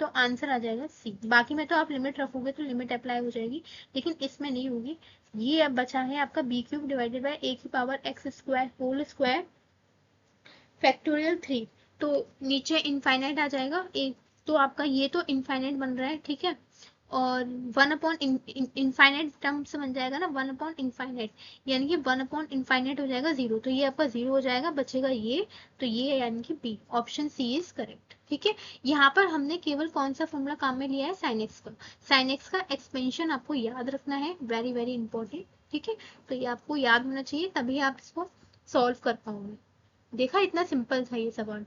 तो आंसर आ जाएगा सी। बाकी में तो आप लिमिट रखोगे तो लिमिट अप्लाई हो जाएगी, लेकिन इसमें नहीं होगी। ये अब बचा है आपका b cube divided by a की power x square whole square factorial 3, तो नीचे इनफाइनाइट आ जाएगा एक, तो आपका ये तो इनफाइनाइट बन रहा है, ठीक है। और वन अपॉन इनफाइनाइट टर्म से बन जाएगा ना, वन अपॉन इनफाइनाइट, यानी कि वन अपॉन इनफाइनाइट हो जाएगा जीरो, तो ये आपका जीरो हो जाएगा, बचेगा ये, तो ये है यानी कि B, option C is correct, ठीक है। यहाँ पर हमने केवल कौन सा फॉर्मूला काम में लिया है, साइन एक्स का। साइन एक्स का एक्सपेंशन आपको याद रखना है, वेरी वेरी इंपॉर्टेंट, ठीक है। तो ये आपको याद होना चाहिए, तभी आप इसको सॉल्व कर पाओगे। देखा, इतना सिंपल था ये सवाल।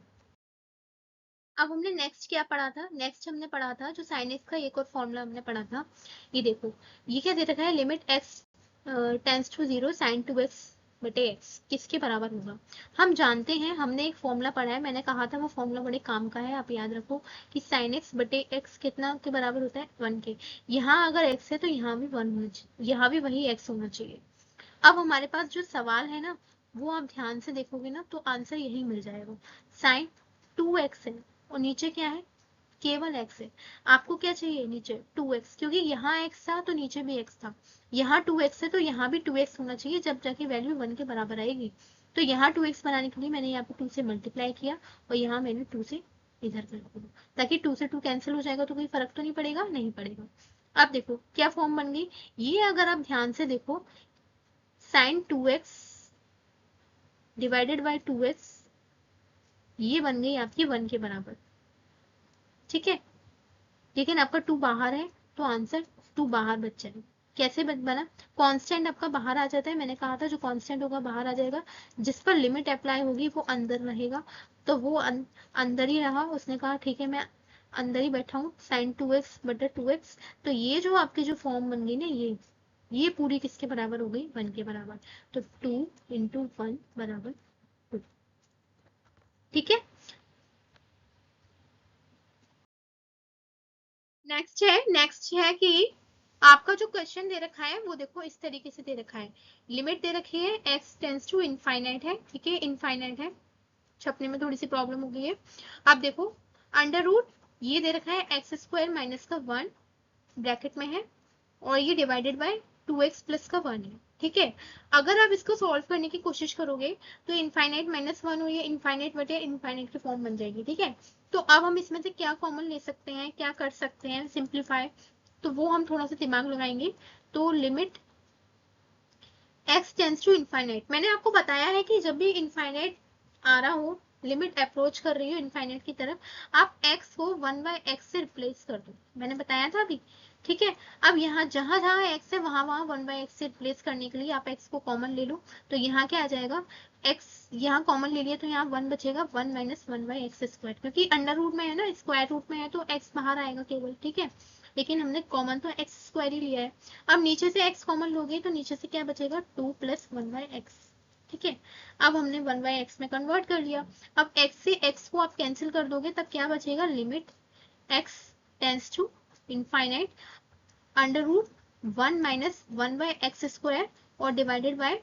अब हमने नेक्स्ट क्या पढ़ा था, नेक्स्ट हमने पढ़ा था जो साइन एक्स का एक और फॉर्मूला हमने पढ़ा था। ये देखो, ये क्या दे रखा है, limit x tends to zero sine two x बटे एक्स किसके बराबर होगा। हम जानते हैं, हमने एक फॉर्मूला पढ़ा है, मैंने कहा था वो फॉर्मूला बड़े काम का है, आप याद रखो कि साइन एक्स बटे एक्स कितना के बराबर होता है, 1 के। यहाँ अगर एक्स है तो यहाँ भी 1 होना चाहिए, यहाँ भी वही एक्स होना चाहिए। अब हमारे पास जो सवाल है ना, वो आप ध्यान से देखोगे ना, तो आंसर यही मिल जाएगा। साइन 2x है और नीचे क्या है, केवल x है। आपको क्या चाहिए, नीचे 2x, क्योंकि यहाँ x था तो नीचे भी x था। यहाँ 2x है तो यहाँ भी 2x होना चाहिए, जब जाके वैल्यू 1 के बराबर आएगी। तो यहाँ 2x बनाने के लिए मैंने यहाँ पे 2 से मल्टीप्लाई किया, और यहाँ मैंने 2 से इधर कर दिया, ताकि 2 से 2 कैंसिल हो जाएगा, तो कोई फर्क तो नहीं पड़ेगा, नहीं पड़ेगा। अब देखो क्या फॉर्म बन गई, ये अगर आप ध्यान से देखो, sign 2x divided by 2x, ये बन गई आपकी 1 के बराबर, ठीक है। लेकिन आपका 2 बाहर है, तो आंसर 2 बाहर बच जाएगा। कैसे बना, कांस्टेंट आपका बाहर आ जाता है, मैंने कहा था जो कांस्टेंट होगा बाहर आ जाएगा, जिस पर लिमिट अप्लाई होगी वो अंदर रहेगा, तो वो अंदर ही रहा। उसने कहा ठीक है मैं अंदर ही बैठा हूँ, साइन 2x बटे 2x, तो ये जो आपकी जो फॉर्म बन गई ना, ये पूरी किसके बराबर हो गई, 1 के बराबर। तो 2 इंटू 1 बराबर 2, ठीक है। नेक्स्ट है कि आपका जो क्वेश्चन दे रखा है वो देखो इस तरीके से दे रखा है, लिमिट दे रखी है x टेंस टू इनफाइनाइट है, ठीक है, इनफाइनाइट है, छपने में थोड़ी सी प्रॉब्लम हो गई है। अब देखो अंडर रूट ये दे रखा है एक्स स्क्वायर माइनस का 1 ब्रैकेट में है, और ये डिवाइडेड बाय 2x प्लस का 1 है, ठीक है। अगर आप इसको सॉल्व करने की कोशिश करोगे तो इनफाइनाइट माइनस 1 और ये इनफाइनाइट बटे इनफाइनाइट की फॉर्म बन जाएगी, ठीक है। तो अब हम इसमें से क्या कॉमन ले सकते हैं, क्या कर सकते हैं सिंप्लीफाई, तो वो हम थोड़ा सा दिमाग लगाएंगे। तो limit x tends to infinite, मैंने आपको बताया है कि जब भी इनफाइनाइट आ रहा हो, लिमिट अप्रोच कर रही हो इनफाइनाइट की तरफ, आप x को 1/x से रिप्लेस कर दो, मैंने बताया था अभी, ठीक है। अब यहाँ जहां जहां x है वहां वहां 1/x से रिप्लेस करने के लिए आप x को कॉमन ले लो, तो यहाँ क्या आ जाएगा, x यहाँ कॉमन ले लिया तो यहाँ 1 बचेगा, 1 माइनस 1/x स्क्वायर, क्योंकि अंडर रूट में है ना, स्क्वायर रूट में है तो x बाहर आएगा केवल, ठीक है। लेकिन हमने कॉमन तो एक्स स्क्वायर ही लिया है। अब नीचे से x कॉमन लोगे तो नीचे से क्या बचेगा, 2 प्लस 1/x, ठीक है। अब हमने 1/x में कन्वर्ट कर लिया। अब x से x को आप कैंसिल कर दोगे, तब क्या बचेगा, limit x tends to infinite under root 1 minus 1/x square और डिवाइडेड बाय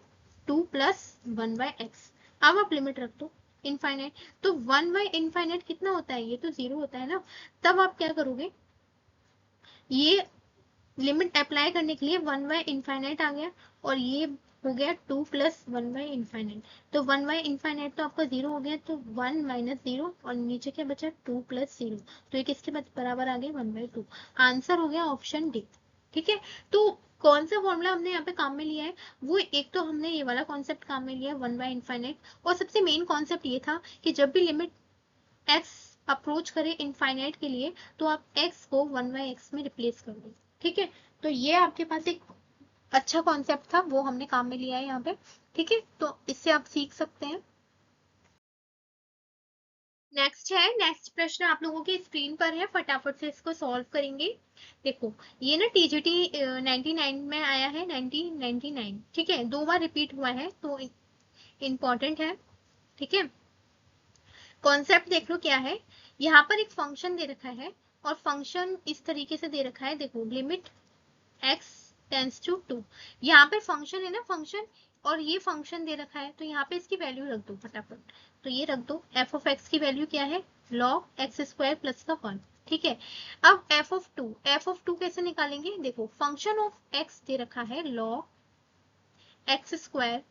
2 प्लस 1/x। अब आप लिमिट रख दो इनफाइनाइट, तो 1/इनफाइनाइट कितना होता है, ये तो 0 होता है ना। तब आप क्या करोगे, ये लिमिट अप्लाई करने के लिए 1 बाय इनफाइनाइट आ गया और ये हो गया 2 प्लस 1 बाय इनफाइनाइट। तो 1 बाय इनफाइनाइट तो आपका 0 हो गया, तो 1 माइनस 0 और नीचे क्या बचा 2 प्लस 0। तो ये किसके बराबर आ गया 1/2। आंसर हो गया ऑप्शन डी। ठीक है, तो कौन सा फॉर्मूला हमने यहाँ पे काम में लिया है, वो एक तो हमने ये वाला कॉन्सेप्ट काम में लिया 1 बाय इनफाइनाइट, और सबसे मेन कॉन्सेप्ट ये था कि जब भी लिमिट x अप्रोच करे इनफाइनाइट के लिए तो आप x को 1 बाय x में रिप्लेस कर दो। ठीक है, तो ये आपके पास एक अच्छा कॉन्सेप्ट था, वो हमने काम में लिया है यहाँ पे। ठीक है, तो इससे आप सीख सकते हैं। नेक्स्ट प्रश्न आप लोगों की स्क्रीन पर है, फटाफट से इसको सॉल्व करेंगे। देखो, ये ना टीजीटी 99 में आया है, 1999। ठीक है, 2 बार रिपीट हुआ है तो इम्पॉर्टेंट है। ठीक है, कॉन्सेप्ट देख लो क्या है। यहाँ पर एक फंक्शन दे रखा है और फंक्शन इस तरीके से दे रखा है, देखो लिमिट x टेंस टू 2। यहाँ पे फंक्शन है ना, फंक्शन, और ये फंक्शन दे रखा है, तो यहाँ पे इसकी वैल्यू रख दो फटाफट। तो ये रख दो, f ऑफ x की वैल्यू क्या है, log x स्क्वायर प्लस का 1। ठीक है, अब f ऑफ 2 कैसे निकालेंगे, देखो फंक्शन ऑफ x दे रखा है log x स्क्वायर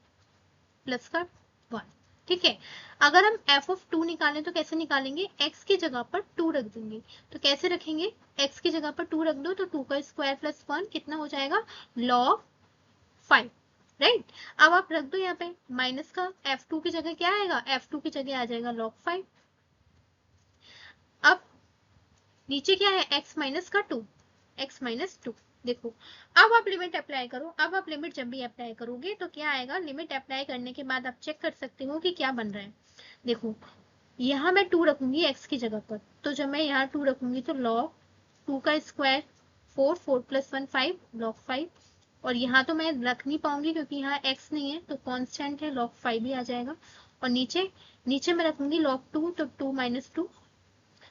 प्लस का 1। ठीक है, अगर हम f ऑफ 2 निकालें तो कैसे निकालेंगे, x की जगह पर 2 रख देंगे। तो कैसे रखेंगे, x की जगह पर 2 रख दो तो 2 का स्क्वायर प्लस 1 कितना हो जाएगा, log 5। राइट, अब आप रख दो यहाँ पे माइनस का, f2 की जगह क्या आएगा, f2 की जगह आ जाएगा log 5। अब नीचे क्या है, x माइनस का 2, x माइनस 2। देखो, अब आप लिमिट अप्लाई करो। अब आप लिमिट जब भी अप्लाई करोगे तो क्या आएगा, लिमिट अप्लाई करने के बाद आप चेक कर सकते हो कि क्या बन रहा है। देखो, यहाँ मैं 2 रखूंगी x की जगह पर, तो जब मैं यहाँ 2 रखूंगी तो log 2 का स्क्वायर 4, 4 प्लस 1 5, log 5। और यहाँ तो मैं रख नहीं पाऊंगी क्योंकि यहाँ x नहीं है, तो कांस्टेंट है, log 5 भी आ जाएगा। और नीचे नीचे मैं रखूंगी log 2, तो 2 माइनस 2।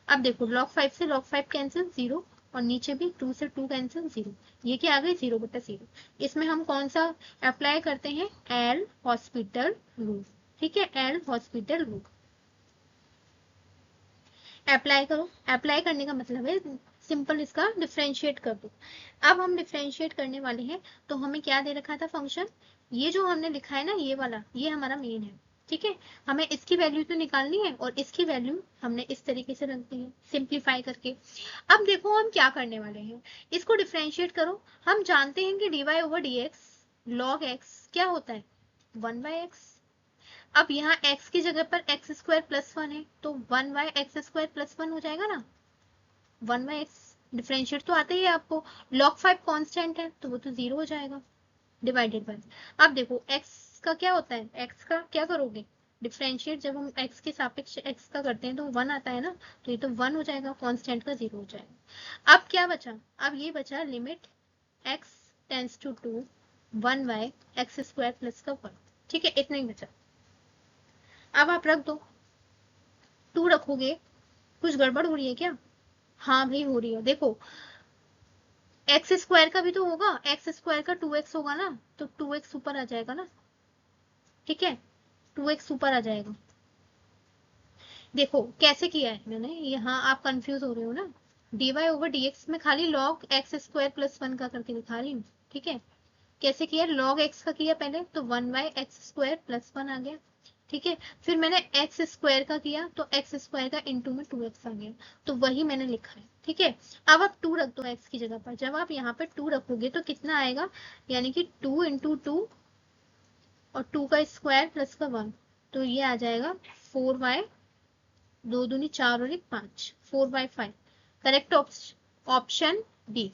अब देखो, log 5 से log 5 कैंसिल 0, और नीचे भी 2 से 2 कैंसिल 0। ये क्या आ गई 0/0। इसमें हम कौन सा अप्लाई करते हैं, एल हॉस्पिटल रूल। ठीक है, एल हॉस्पिटल रूल अप्लाई करो। अप्लाई करने का मतलब है सिंपल इसका डिफरेंशिएट कर दो। अब हम डिफरेंशिएट करने वाले हैं, तो हमें क्या दे रखा था फंक्शन, ये जो हमने लिखा है ना ये वाला, ये हमारा मेन है। ठीक है, हमें इसकी वैल्यू तो निकालनी है और इसकी वैल्यू हमने इस तरीके से रख दी है सिंप्लीफाई करके। अब देखो हम क्या करने वाले हैं, इसको डिफरेंशिएट करो। हम जानते हैं कि dy over dx log x क्या होता है, 1/x। अब यहाँ x की जगह पर x स्क्वायर प्लस 1 है, तो 1/x स्क्वायर प्लस 1 हो जाएगा ना, 1/x। डिफरेंशिएट तो आता ही है आपको। log 5 कांस्टेंट है तो वो तो 0 हो जाएगा, डिवाइडेड बाय। अब देखो x का क्या होता है, x का क्या करोगे, डिफरेंशिएट जब हम x के सापेक्ष x का करते हैं तो 1 आता है ना, तो ये तो 1 हो जाएगा, कांस्टेंट का 0 हो जाएगा। अब क्या बचा, अब ये बचा limit x tends to 2 1/x square plus का 1। ठीक है, इतना ही बचा। अब आप रख दो, 2 रखोगे, कुछ गड़बड़ हो रही है क्या, हाँ भाई हो रही है। देखो, एक्स स्क्वायर का भी तो होगा, एक्स स्क्वायर का 2x होगा ना, तो 2x ऊपर आ जाएगा ना। ठीक है, 2x ऊपर आ जाएगा। देखो कैसे किया है मैंने, यहाँ आप कंफ्यूज हो रहे हो ना, dy ओवर dx में खाली log x स्क्वायर प्लस 1 का करके दिखा रही हूँ। ठीक है, कैसे किया, log x का किया पहले, तो 1/x स्क्वायर प्लस 1 आ गया। ठीक है, फिर मैंने x स्क्वायर का किया तो x स्क्वायर का इंटू में 2x आ गया, तो वही मैंने लिखा है। ठीक है, अब आप 2 रख दो x की जगह पर। जब आप यहाँ पर 2 रखोगे तो कितना आएगा, यानी कि 2 इंटू 2 और 2 का स्क्वायर प्लस का 1, तो ये आ जाएगा 4y, 2 दूनी 4 और 1 5, 4/5। Correct option D.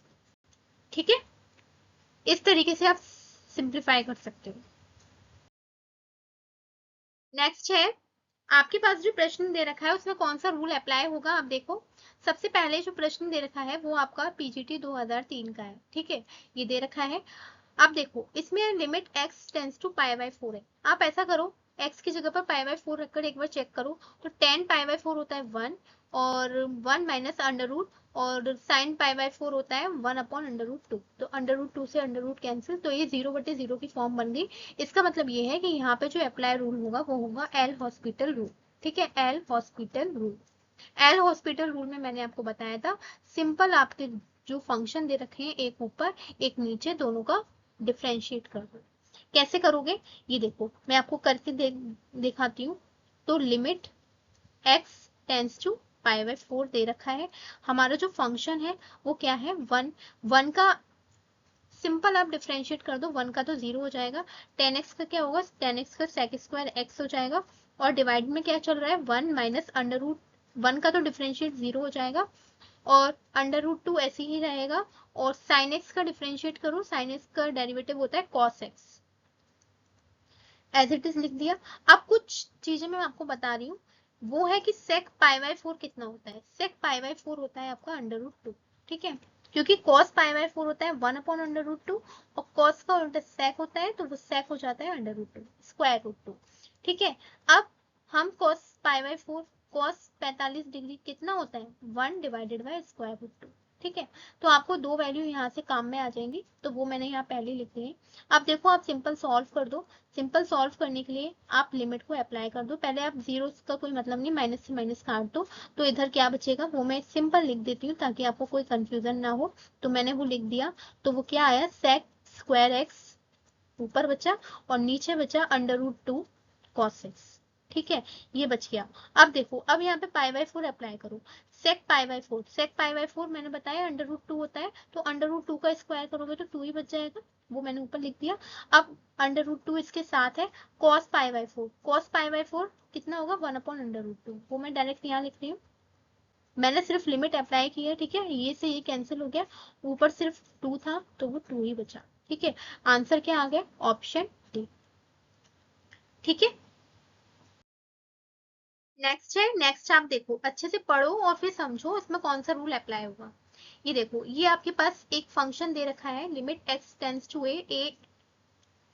ठीक है, इस तरीके से आप सिंप्लीफाई कर सकते हो। नेक्स्ट है, आपके पास जो प्रश्न दे रखा है उसमें कौन सा रूल अप्लाई होगा, आप देखो। सबसे पहले जो प्रश्न दे रखा है वो आपका पीजीटी 2003 का है। ठीक है, ये दे रखा है। अब देखो, इसमें लिमिट x टेंस टू π/4 है। आप ऐसा करो, x की जगह पर π/4 रखकर एक बार चेक करो, तो 10 π/4 होता है 1, और 1 माइनस अंडर रूट, और साइन π/4 होता है 1/√2। तो √2 से अंडर रूट कैंसिल, तो ये 0/0 की फॉर्म बन गई। इसका मतलब ये है कि यहाँ पे जो अप्लाई रूल होगा वो होगा एल हॉस्पिटल रूल। ठीक है, L hospital rule. L hospital rule में मैंने आपको बताया था, सिंपल आपके जो फंक्शन दे रखे हैं, एक ऊपर एक नीचे, दोनों का डिफरेंशिएट कर दो। कैसे करोगे ये देखो, मैं आपको करके दिखाती हूँ। तो limit x tends to pi by 4 दे रखा है। हमारा जो फंक्शन है वो क्या है, 1। 1 का सिंपल आप डिफरेंशिएट कर दो, 1 का तो 0 हो जाएगा। 10x का क्या होगा, 10x का सेक स्क्वायर x हो जाएगा। और डिवाइड में क्या चल रहा है, 1 माइनस अंडर रूट, 1 का तो डिफरेंशिएट 0 हो जाएगा और अंडर रूट 2 ऐसे ही रहेगा। और साइन एक्स का डिफरेंशिएट करो, साइन एक्स का डेरिवेटिव होता है cos x, as it is लिख दिया। अब कुछ चीजें मैं आपको बता रही हूँ, वो है कि सेक पाई बाय 4 कितना होता है। सेक पाई बाय 4 होता है आपका अंडर रूट 2, ठीक है, क्योंकि कॉस पाई बाय 4 होता है 1 अपॉन अंडर रूट 2 और कॉस का उल्टा सेक होता है, तो वो सेक हो जाता है अंडर रूट 2 स्क्वायर रूट 2, ठीक है। अब हम cos pi by 4, cos 45 degree कितना होता है, 1 डिवाइडेड बाय स्क्वायर रूट 2, ठीक है। तो आपको दो वैल्यू यहाँ से काम में आ जाएंगी, तो वो मैंने यहाँ पहले लिख दी है। अब देखो आप सिंपल सॉल्व कर दो। सिंपल सॉल्व करने के लिए आप लिमिट को अप्लाई कर दो। पहले आप जीरो का कोई मतलब नहीं, माइनस से माइनस काट दो, तो इधर क्या बचेगा वो मैं सिंपल लिख देती हूँ ताकि आपको कोई कंफ्यूजन ना हो। तो मैंने वो लिख दिया, तो वो क्या आया, सेक स्क्वायर एक्स ऊपर बचा और नीचे बचा अंडर रूट 2 कॉस एक्स, ठीक है, ये बच गया। अब देखो, अब यहाँ पे पाई बाय 4 अप्लाई करो। सेक पाई बाय 4, सेक पाई बाय 4 मैंने बताया अंडर रूट 2 होता है, तो अंडर रूट 2 का स्क्वायर करोगे तो 2 ही बच जाएगा, वो मैंने ऊपर लिख दिया। अब अंडर रूट 2 इसके साथ है, cos pi by 4, cos pi by 4 कितना होगा, 1 अपॉन अंडर रूट 2, वो मैं डायरेक्ट यहाँ लिख रही हूँ। मैंने सिर्फ लिमिट अप्लाई की है, ठीक है, ये से ये कैंसिल हो गया, ऊपर सिर्फ 2 था तो वो 2 ही बचा, ठीक है। आंसर क्या आ गया, ऑप्शन डी, ठीक है। नेक्स्ट है, नेक्स्ट आप देखो अच्छे से पढ़ो और फिर समझो इसमें कौन सा रूल अप्लाई होगा। ये देखो, ये आपके पास एक फंक्शन दे रखा है, limit x tends to A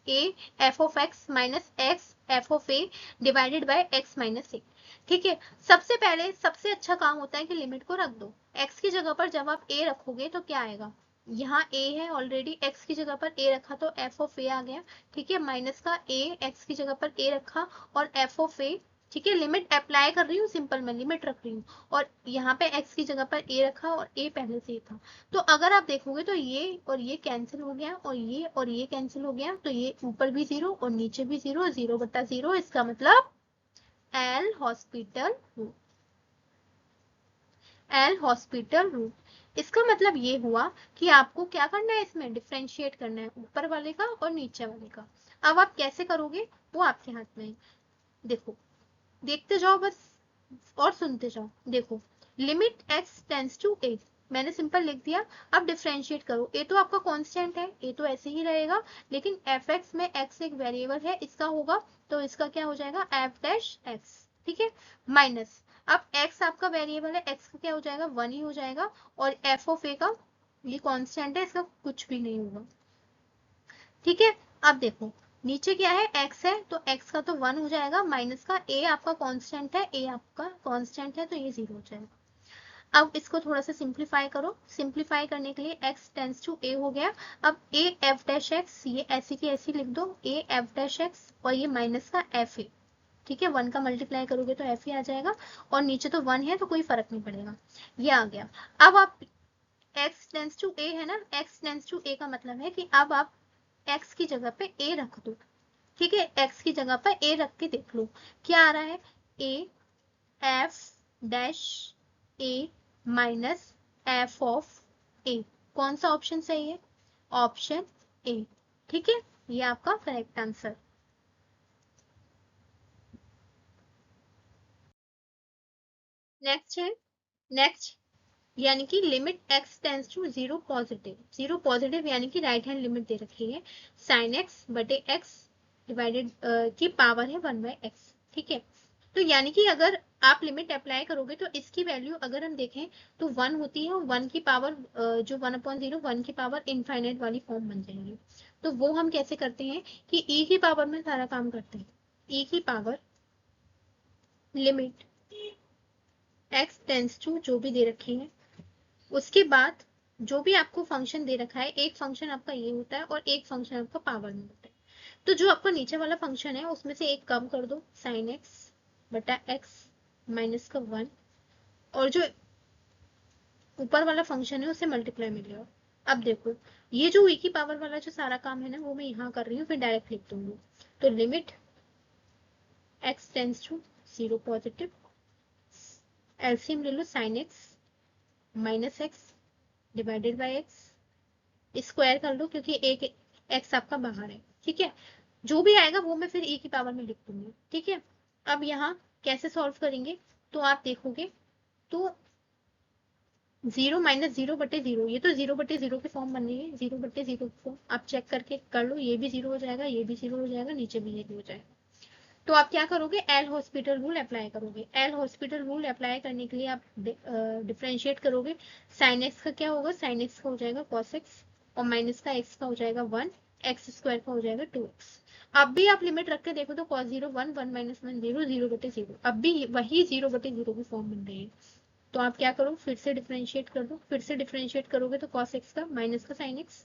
F of x minus x F of A divided by x minus A, ठीक है। सबसे पहले सबसे अच्छा काम होता है कि लिमिट को रख दो। x की जगह पर जब आप a रखोगे तो क्या आएगा, यहाँ a है ऑलरेडी, x की जगह पर a रखा तो f ऑफ a आ गया, ठीक है, माइनस का a, x की जगह पर a रखा और f ऑफ a, ठीक है। लिमिट अप्लाई कर रही हूँ, सिंपल मैं लिमिट रख रही हूँ और यहाँ पे x की जगह पर a रखा और a पहले से ही था। तो अगर आप देखोगे तो ये और ये कैंसिल हो गया और ये कैंसिल हो गया, तो ये ऊपर भी 0 और नीचे भी 0, 0/0, इसका मतलब L hospital root, L hospital root. इसका मतलब ये हुआ कि आपको क्या करना है, इसमें डिफरेंशिएट करना है ऊपर वाले का और नीचे वाले का। अब आप कैसे करोगे वो आपके हाथ में है, देखो देखते जाओ बस और सुनते जाओ। देखो, limit x tends to a, मैंने सिंपल लिख दिया। अब डिफरेंशिएट करो, a तो आपका कांस्टेंट है, a तो ऐसे ही रहेगा, लेकिन fx में x एक वेरिएबल है, इसका होगा तो इसका क्या हो जाएगा, f डैश x, ठीक है, माइनस। अब x आपका वेरिएबल है, x का क्या हो जाएगा, 1 ही हो जाएगा और f ऑफ a का ये कांस्टेंट है, इसका कुछ भी नहीं होगा, ठीक है। अब देखो नीचे क्या है, x है तो x का तो 1 हो जाएगा, माइनस का a आपका कांस्टेंट है, a आपका कांस्टेंट है तो ये 0 हो जाएगा। अब इसको थोड़ा सा सिंप्लीफाई करो, सिंप्लीफाई करने के लिए x टेंस टू a हो गया। अब a f डैश x, ये ऐसी की ऐसी लिख दो, a f डैश x और ये माइनस का f a, ठीक है, 1 का मल्टीप्लाई करोगे तो f ही आ जाएगा और नीचे तो 1 है तो कोई फर्क नहीं पड़ेगा, ये आ गया। अब आप x टेंस टू a है ना, x टेंस टू a का मतलब है कि अब आप x की जगह पे a रख दो, ठीक है, x की जगह पर a रख के देख लो क्या आ रहा है, a f dash a minus f of a, कौन सा ऑप्शन सही है, ऑप्शन a, ठीक है, ये आपका करेक्ट आंसर। नेक्स्ट है, नेक्स्ट यानी कि limit x tends to 0 positive, 0 positive यानी कि राइट हैंड लिमिट दे रखी है, साइन x बटे x डिवाइडेड की पावर है 1/x, ठीक है। तो यानी कि अगर आप लिमिट अप्लाई करोगे तो इसकी वैल्यू अगर हम देखें तो 1 होती है और 1 की पावर जो 1/0, 1 की पावर इनफाइनाइट वाली फॉर्म बन जाएंगी। तो वो हम कैसे करते हैं कि e की पावर में सारा काम करते हैं, e की power limit x tends to जो भी दे रखी है, उसके बाद जो भी आपको फंक्शन दे रखा है, एक फंक्शन आपका ये होता है और एक फंक्शन आपका पावर में होता है। तो जो आपका नीचे वाला फंक्शन है उसमें से एक कम कर दो, साइन एक्स बटा एक्स माइनस का 1, और जो ऊपर वाला फंक्शन है उससे मल्टीप्लाई मिलेगा। अब देखो ये जो e की पावर वाला जो सारा काम है ना वो मैं यहाँ कर रही हूँ, फिर डायरेक्ट लिख दूंगी। तो limit x tends to 0 positive, LCM ले लो sine x minus x divided by x, square कर लो क्योंकि एक x आपका बाहर है, ठीक है। जो भी आएगा वो मैं फिर e की पावर में लिख दूंगी, ठीक है। अब यहाँ कैसे सॉल्व करेंगे, तो आप देखोगे तो 0 - 0/0, ये तो 0/0 की फॉर्म बन रही है, 0/0 की फॉर्म आप चेक करके कर लो, ये भी 0 हो जाएगा, ये भी 0 हो जाएगा, नीचे भी 0 हो जाएगा। तो आप क्या करोगे, एल हॉस्पिटल रूल अप्लाई करोगे। एल हॉस्पिटल रूल अप्लाई करने के लिए आप डिफ्रेंशिएट करोगे। साइन एक्स का क्या होगा, साइन एक्स का हो जाएगा कॉस एक्स, और माइनस का एक्स का हो जाएगा 1, एक्स स्क्वायर का हो जाएगा 2x। अब भी आप लिमिट रख के देखो तो cos 0 1, 1 - 1 0, 0/0, अब भी वही 0/0 की फॉर्म बन रही है। तो आप क्या करो, फिर से डिफरेंशिएट कर दो, फिर से डिफरेंशिएट करोगे तो cos x का माइनस का sin x,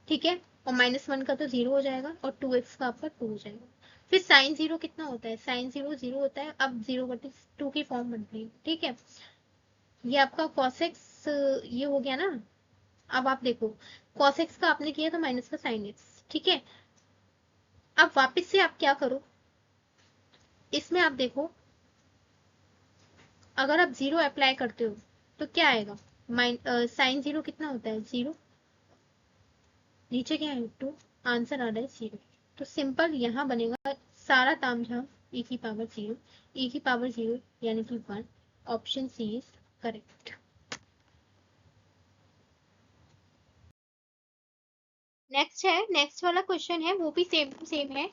ठीक है, और -1 का तो 0 हो जाएगा, और 2x का आपका 2 हो जाएगा। फिर साइन 0 कितना होता है, साइन 0 0 होता है, अब 0/2 की फॉर्म बन रही है, ठीक है। ये आपका cos x ये हो गया ना। अब आप देखो cos x का आपने किया था माइनस का sin x, ठीक है। अब वापस से आप क्या करो, इसमें आप देखो अगर आप 0 अप्लाई करते हो तो क्या आएगा, साइन 0 कितना होता है 0, नीचे क्या है 2, आंसर आ रहा है 0। तो सिंपल यहाँ बनेगा सारा तामझाम e की पावर 0, e की पावर 0 यानी कि 1, option C is correct. Next है, नेक्स्ट वाला क्वेश्चन है, वो भी सेम टू सेम है।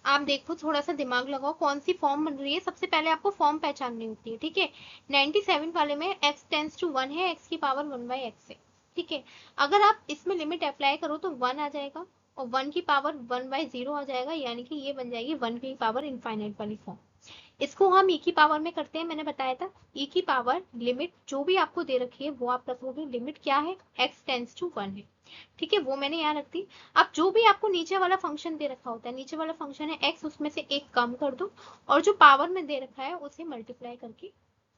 आप देखो थोड़ा सा दिमाग लगाओ कौन सी फॉर्म बन रही है, सबसे पहले आपको फॉर्म पहचाननी होती है, ठीक है। 97 वाले में x टेंस टू 1 है, x की पावर 1/x है, ठीक है। अगर आप इसमें लिमिट अप्लाई करो तो 1 आ जाएगा, और 1 की पावर 1/0 आ जाएगा, यानी कि ये बन जाएगी 1 की पावर इनफाइनाइट वाली फॉर्म। इसको हम e की पावर में करते हैं, मैंने बताया था e की पावर लिमिट जो भी आपको दे रखी है वो आप रखोगे, लिमिट क्या है x टेंस टू 1 है, ठीक है, वो मैंने यहाँ रख दी। अब जो भी आपको नीचे वाला फंक्शन दे रखा होता है, नीचे वाला फंक्शन है x, उसमें से एक कम कर दो, और जो पावर में दे रखा है उसे मल्टीप्लाई करके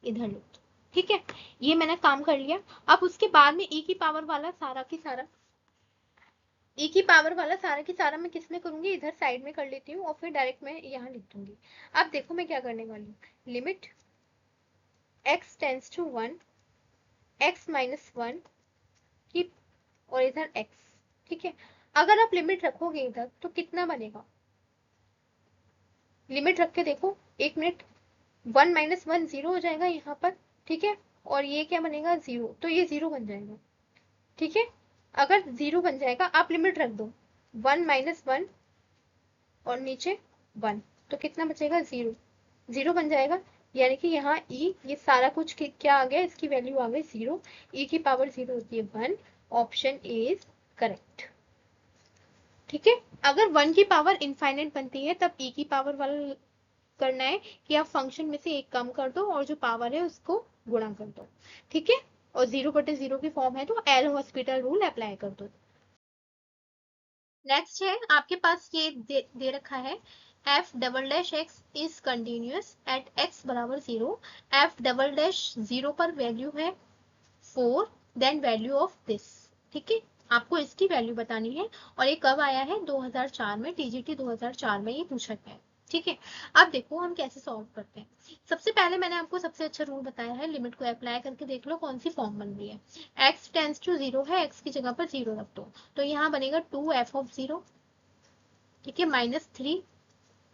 इधर लिख दो, ठीक है। ये मैंने काम कर लिया। अब उसके बाद में e की पावर वाला सारा की सारा, e की पावर वाला सारा की सारा मैं किस में करूंगी, इधर साइड में कर लेती हूँ, और फिर डायरेक्ट मैं यहाँ लिख दूंगी। अब देखो मैं क्या करने वाली हूँ, limit x tends to 1, x - 1 की, और इधर x, ठीक है। अगर आप लिमिट रखोगे इधर तो कितना बनेगा, लिमिट रख के देखो, एक मिनट, 1 - 1 0 हो जाएगा यहाँ पर, ठीक है, और ये क्या बनेगा 0, तो ये 0 बन जाएगा, ठीक है। अगर 0 बन जाएगा आप लिमिट रख दो, 1 - 1 और नीचे 1, तो कितना बचेगा 0, 0 बन जाएगा, यानी कि यहाँ e ये सारा कुछ क्या आ गया, इसकी वैल्यू आ गई 0, e की पावर 0 होती है 1, ऑप्शन ए इज करेक्ट, ठीक है। अगर 1 की पावर इनफाइनाइट बनती है तब e की पावर वाला करना है कि आप फंक्शन में से एक कम कर दो और जो पावर है उसको गुणा कर दो, ठीक है। और 0/0 की फॉर्म है तो एल हॉस्पिटल रूल अप्लाई कर दो। नेक्स्ट है आपके पास ये दे रखा है, f double dash x is continuous at x बराबर 0, f डबल डैश 0 पर वैल्यू है 4, देन वैल्यू ऑफ दिस, ठीक है। आपको इसकी वैल्यू बतानी है, और ये कब आया है 2004 में, टीजीटी 2004 में ये पूछा गया है, ठीक है। अब देखो हम कैसे सॉल्व करते हैं। सबसे पहले मैंने आपको सबसे अच्छा रूल बताया है, लिमिट को अप्लाई करके देख लो कौन सी फॉर्म बन रही है। x टेंस टू 0 है, x की जगह पर 0 रख दो, तो यहाँ बनेगा 2f(0), ठीक है,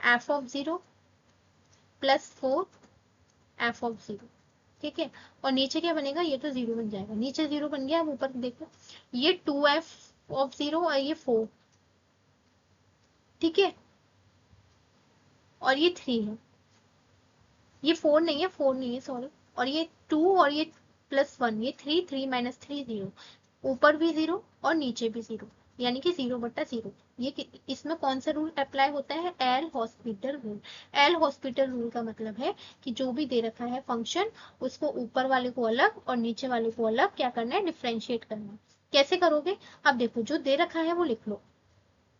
-3f(0) प्लस 4f(0), ठीक है। और नीचे क्या बनेगा, ये तो 0 बन जाएगा, नीचे 0 बन गया, अब ऊपर देखो ये 2f(0) और ये 4, ठीक है, और ये 3 है, ये 4 नहीं है, 4 नहीं है सॉरी, और ये 2 और ये +1, ये 3, 3 - 3 0, ऊपर भी 0 और नीचे भी 0, यानी कि 0/0। ये इसमें कौन सा रूल अप्लाई होता है, L hospital rule. L hospital rule का मतलब है कि जो भी दे रखा है फंक्शन, उसको ऊपर वाले को अलग और नीचे वाले को अलग क्या करना है, डिफ्रेंशिएट करना है। कैसे करोगे, अब देखो जो दे रखा है वो लिख लो,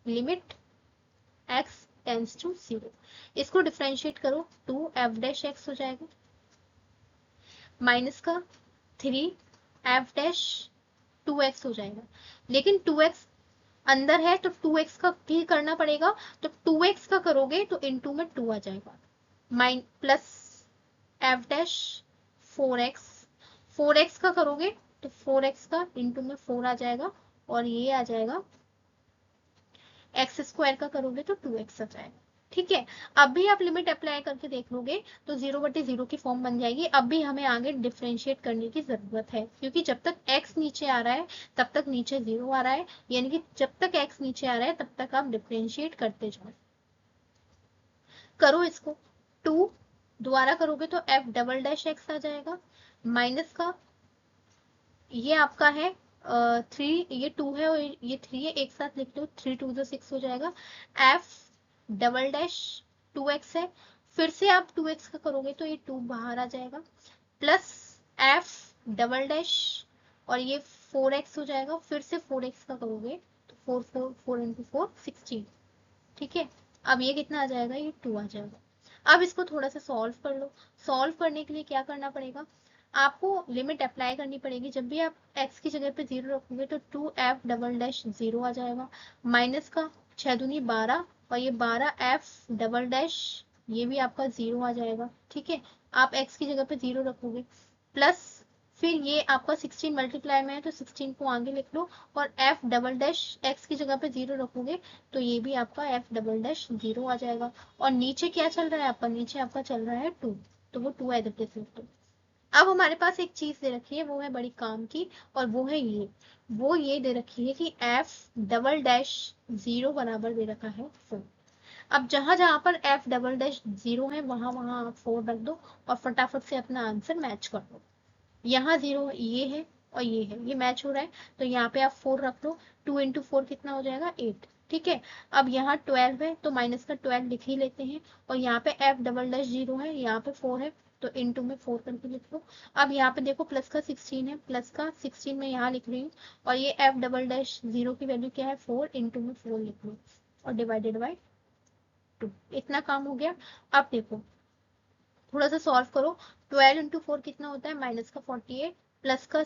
लिमिट x टेंस टू 0, इसको डिफ्रेंशिएट करो, 2f(x) हो जाएगा, माइनस का 3 एफ डैश 2x हो जाएगा, लेकिन 2x अंदर है तो 2x का भी करना पड़ेगा, तो 2x का करोगे तो इनटू में 2 आ जाएगा, mine plus F dash 4x, 4x का करोगे तो 4x का इनटू में 4 आ जाएगा, और ये आ जाएगा एक्स स्क्वायर का करोगे तो 2x आ जाएगा। ठीक है, अब भी आप लिमिट अप्लाई करके देख लोगे तो 0/0 की फॉर्म बन जाएगी। अब भी हमें आगे डिफरेंशिएट करने की जरूरत है, क्योंकि जब तक x नीचे आ रहा है तब तक नीचे 0 आ रहा है, यानी कि जब तक x नीचे आ रहा है तब तक आप डिफरेंशिएट करते जाओ। करो इसको, 2 दोबारा करोगे तो f डबल डैश x आ जाएगा, माइनस का ये आपका है 3, ये 2 है और ये 3 है, एक साथ लिख लो, 3 2 6 हो जाएगा, f डबल डैश 2x है, फिर से आप 2x का करोगे तो ये 2 बाहर आ जाएगा, प्लस f डबल डैश और ये 4x हो जाएगा, फिर से 4x का करोगे तो 4 इंटू 4 16। ठीक है, अब ये कितना आ जाएगा, ये 2 आ जाएगा। अब इसको थोड़ा सा सॉल्व कर लो। सॉल्व करने के लिए क्या करना पड़ेगा, आपको लिमिट अप्लाई करनी पड़ेगी। जब भी आप x की जगह पे 0 रखोगे तो 2f डबल डैश 0 आ जाएगा, माइनस का 6 दूनी 12 और ये 12f डबल डैश ये भी आपका 0 आ जाएगा। ठीक है, आप x की जगह पे 0 रखोगे, प्लस फिर ये आपका 16 मल्टीप्लाई में है तो 16 को आगे लिख लो, और f डबल डैश x की जगह पे 0 रखोगे तो ये भी आपका f डबल डैश 0 आ जाएगा। और नीचे क्या चल रहा है आपका, नीचे आपका चल रहा है 2, तो वो 2 एज इट इज लिख दो। अब हमारे पास एक चीज दे रखी है, वो है बड़ी काम की, और वो है ये, वो ये दे रखी है कि f डबल डैश 0 बराबर दे रखा है 4। अब जहां जहां पर f डबल डैश 0 है वहां वहां आप 4 रख दो और फटाफट से अपना आंसर मैच कर दो। यहाँ 0 ये है और ये है, ये मैच हो रहा है, तो यहाँ पे आप 4 रख लो, 2 इंटू 4 कितना हो जाएगा 8। ठीक है, अब यहाँ 12 है तो माइनस का 12 लिख ही लेते हैं, और यहाँ पे f डबल डैश 0 है, यहाँ पे 4 है तो इनटू में 4 करके लिख लो। अब यहाँ पे देखो प्लस का 16 है, प्लस का 16 में यहाँ लिख रही हूँ, और ये f डबल डैश 0 की वैल्यू क्या है 4, इनटू में 4 लिख लो और डिवाइडेड बाय 2। इतना काम हो गया। अब देखो थोड़ा सा सॉल्व करो, 12 इंटू 4 कितना होता है माइनस का 48, प्लस का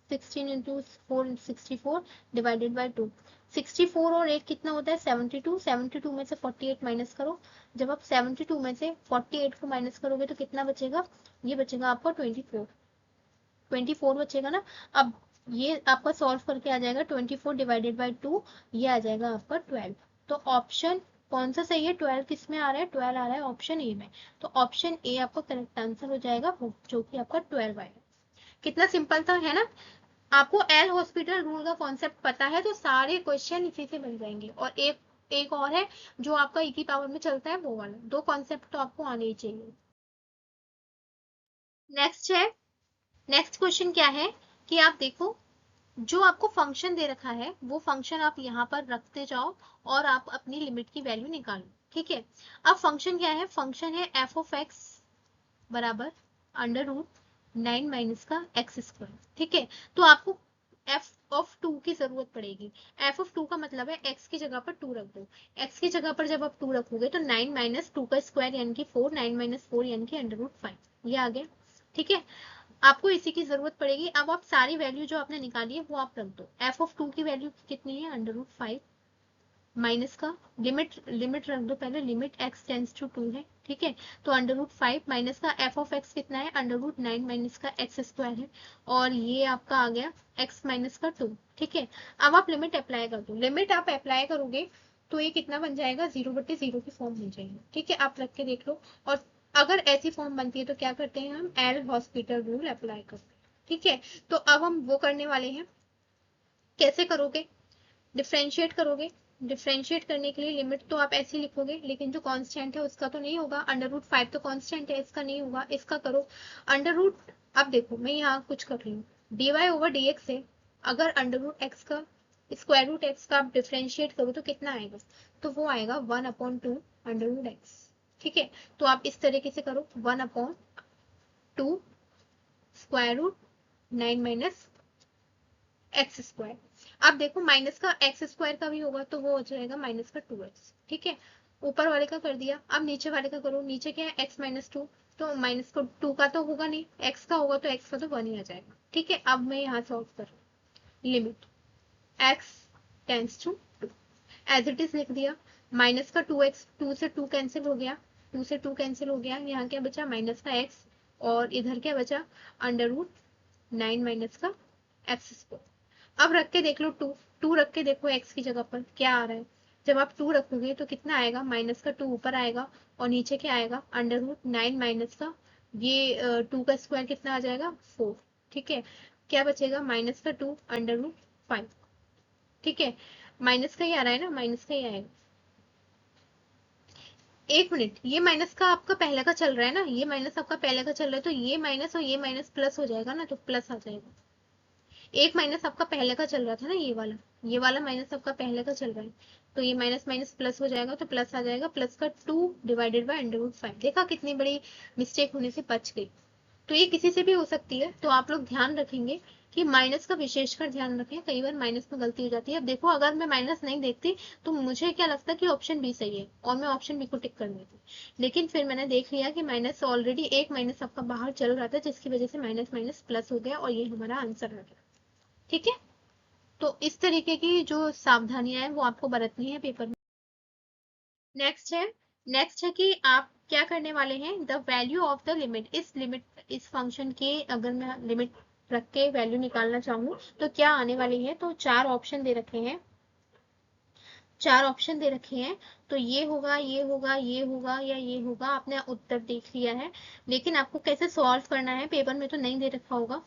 16 इंटू 4 64 डिवाइडेड बाय 2। 64 और 8 कितना होता है 72, 72 में से 48 माइनस करो। जब आप 72 में से 48 को माइनस करोगे तो कितना बचेगा, ये बचेगा आपका 24, 24 बचेगा ना। अब ये आपका सॉल्व करके आ जाएगा 24 डिवाइडेड बाय 2, ये आ जाएगा आपका 12। तो ऑप्शन कौन सा सही है, 12 किस में आ रहा है, 12 आ रहा है ऑप्शन ए में, तो ऑप्शन ए आपका करेक्ट आंसर हो जाएगा, जो कि आपका 12 आएगा। कितना सिंपल था, है ना। आपको एल हॉस्पिटल रूल का कॉन्सेप्ट पता है तो सारे क्वेश्चन इसी से बन जाएंगे। और एक एक और है जो आपका ई की पावर में चलता है, वो वाला, दो कॉन्सेप्ट तो आपको आने ही चाहिए। नेक्स्ट है, नेक्स्ट क्वेश्चन क्या है कि आप देखो, जो आपको फंक्शन दे रखा है वो फंक्शन आप यहाँ पर रखते जाओ और आप अपनी लिमिट की वैल्यू निकालो। ठीक है, अब फंक्शन क्या है, फंक्शन है एफ ऑफ एक्स बराबर अंडर रूट 9 माइनस का एक्स स्क्वायर। ठीक है, तो आपको एफ ऑफ 2 की जरूरत पड़ेगी। एफ ऑफ 2 का मतलब है एक्स की जगह पर 2 रख दो। एक्स की जगह पर जब आप 2 रखोगे तो 9 माइनस 2 का स्क्वायर यानी कि 4, 9 माइनस 4 यानी कि अंडर रूट 5, ये आ गया। ठीक है, आपको इसी की जरूरत पड़ेगी। अब आप सारी वैल्यू जो आपने निकाली है वो आप रख दो। एफ ऑफ 2 की वैल्यू कितनी है, अंडर रूट 5 माइनस का लिमिट, लिमिट रख दो पहले, लिमिट x टेंस टू 2 है। ठीक है, तो अंडर रूट 5 माइनस का एफ ऑफ एक्स कितना है, अंडर रूट 9 माइनस का एक्स स्क्वायर है, और ये आपका आ गया x माइनस का 2। ठीक है, अब आप लिमिट अप्लाई कर दो। लिमिट आप अप्लाई करोगे तो ये कितना बन जाएगा, 0/0 की फॉर्म बन जाएगी। ठीक है, आप रख के देख लो। और अगर ऐसी फॉर्म बनती है तो क्या करते हैं हम, एल हॉस्पिटल रूल अप्लाई करते हैं। ठीक है, तो अब हम वो करने वाले हैं, कैसे करोगे, डिफ्रेंशिएट करोगे। डिफ्रेंशिएट करने के लिए लिमिट तो आप ऐसे लिखोगे, लेकिन जो कांस्टेंट है उसका तो नहीं होगा, अंडर रूट 5 तो कांस्टेंट है, इसका नहीं होगा, इसका करो अंडर रूट। अब देखो मैं यहाँ कुछ कर रही हूँ, dy ओवर dx है, अगर अंडर रूट एक्स का स्क्वायर रूट एक्स का आप डिफ्रेंशिएट करो तो कितना आएगा, तो वो आएगा 1/2 अंडर रूट एक्स। ठीक है, तो आप इस तरीके से करो, 1/2 square root 9 minus x square. अब देखो माइनस का एक्स स्क्वायर का भी होगा तो वो हो जाएगा माइनस का 2x। ठीक है, ऊपर वाले का कर दिया, अब नीचे वाले का करो। नीचे क्या है, x माइनस 2, तो माइनस को 2 का तो होगा नहीं, x का होगा तो x का तो 1 ही आ जाएगा। ठीक है, अब मैं यहाँ सॉल्व कर limit x tends to 2 as it is लिख दिया। माइनस का 2x, 2 से 2 कैंसिल हो गया, 2 से 2 कैंसिल हो गया, यहाँ क्या बचा माइनस का x, और इधर क्या बचा अंडर रूट 9 माइनस का एक्स स्क्वायर। अब रख के देख लो 2, 2 रख के देखो x की जगह पर क्या आ रहा है। जब आप 2 रखोगे तो कितना आएगा, माइनस का 2 ऊपर आएगा और नीचे क्या आएगा अंडर रूट 9 माइनस का ये 2 का स्क्वायर कितना आ जाएगा 4। ठीक है, क्या बचेगा माइनस का 2 अंडर रूट 5। ठीक है, माइनस का ही आ रहा है ना, माइनस का ही आएगा। एक मिनट, ये माइनस का आपका पहले का चल रहा है ना, ये माइनस आपका पहले का चल रहा है, तो ये माइनस और ये माइनस प्लस हो जाएगा ना, तो प्लस आ जाएगा। एक माइनस आपका पहले का चल रहा था ना, ये वाला माइनस आपका पहले का चल रहा है, तो ये माइनस माइनस प्लस हो जाएगा, तो प्लस आ जाएगा, प्लस का 2 डिवाइडेड बाय अंडर रूट 5। देखा कितनी बड़ी मिस्टेक होने से बच गई। तो ये किसी से भी हो सकती है, तो आप लोग ध्यान रखेंगे कि माइनस का विशेषकर ध्यान रखें, कई बार माइनस में गलती हो जाती है। अब देखो अगर मैं माइनस नहीं देखती तो मुझे क्या लगता है कि ऑप्शन बी सही है, और मैं ऑप्शन बी को टिक कर देती, लेकिन फिर मैंने देख लिया कि माइनस ऑलरेडी एक माइनस आपका बाहर चल रहा था, जिसकी वजह से माइनस माइनस प्लस हो गया और ये हमारा आंसर आ गया। ठीक है, तो इस तरीके की जो सावधानियां हैं वो आपको बरतनी है पेपर में। नेक्स्ट है, नेक्स्ट है कि आप क्या करने वाले हैं, the value of the limit. इस फंक्शन के अगर मैं लिमिट रख के वैल्यू निकालना चाहूँ तो क्या आने वाली है, तो चार ऑप्शन दे रखे हैं, चार ऑप्शन दे रखे हैं, तो ये होगा, ये होगा, ये होगा या ये होगा। आपने उत्तर देख लिया है, लेकिन आपको कैसे सॉल्व करना है पेपर में तो नहीं दे रखा होगा।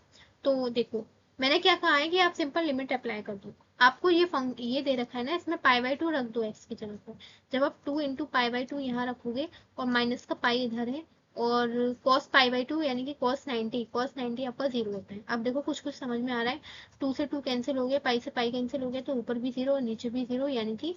तो देखो मैंने क्या कहा है कि आप सिंपल लिमिट अप्लाई कर दो। आपको ये दे रखा है ना, इसमें π/2 रख दो x की जगह पर। जब आप 2 इंटू π/2 यहाँ रखोगे और माइनस का पाई इधर है, और cos π/2 यानी कि cos 90 आपका 0 होता है। अब देखो कुछ कुछ समझ में आ रहा है, 2 से 2 कैंसिल हो गया, पाई से पाई कैंसिल हो गया, तो ऊपर भी 0 और नीचे भी 0, यानी कि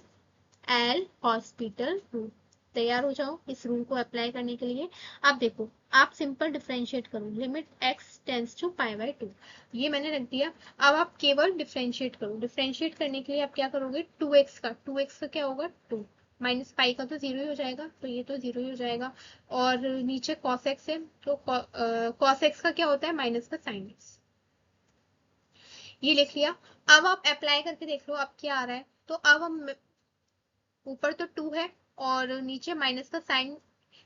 एल हॉस्पिटल रूल। तैयार हो जाओ इस रूल को अप्लाई करने के लिए। अब देखो आप सिंपल डिफरेंशिएट करो, लिमिट x टेंस टू π/2, ये मैंने रख दिया। अब आप केवल डिफरेंशिएट करो। डिफरेंशिएट करने के लिए आप क्या करोगे, 2x का क्या होगा 2, माइनस पाई का तो 0 ही हो जाएगा, तो ये तो 0 ही हो जाएगा, और नीचे cos x है, तो cos x का क्या होता है माइनस का sin x, ये लिख लिया। अब आप अप्लाई करके देख लो अब क्या आ रहा है। तो अब हम ऊपर तो 2 है और नीचे माइनस का साइन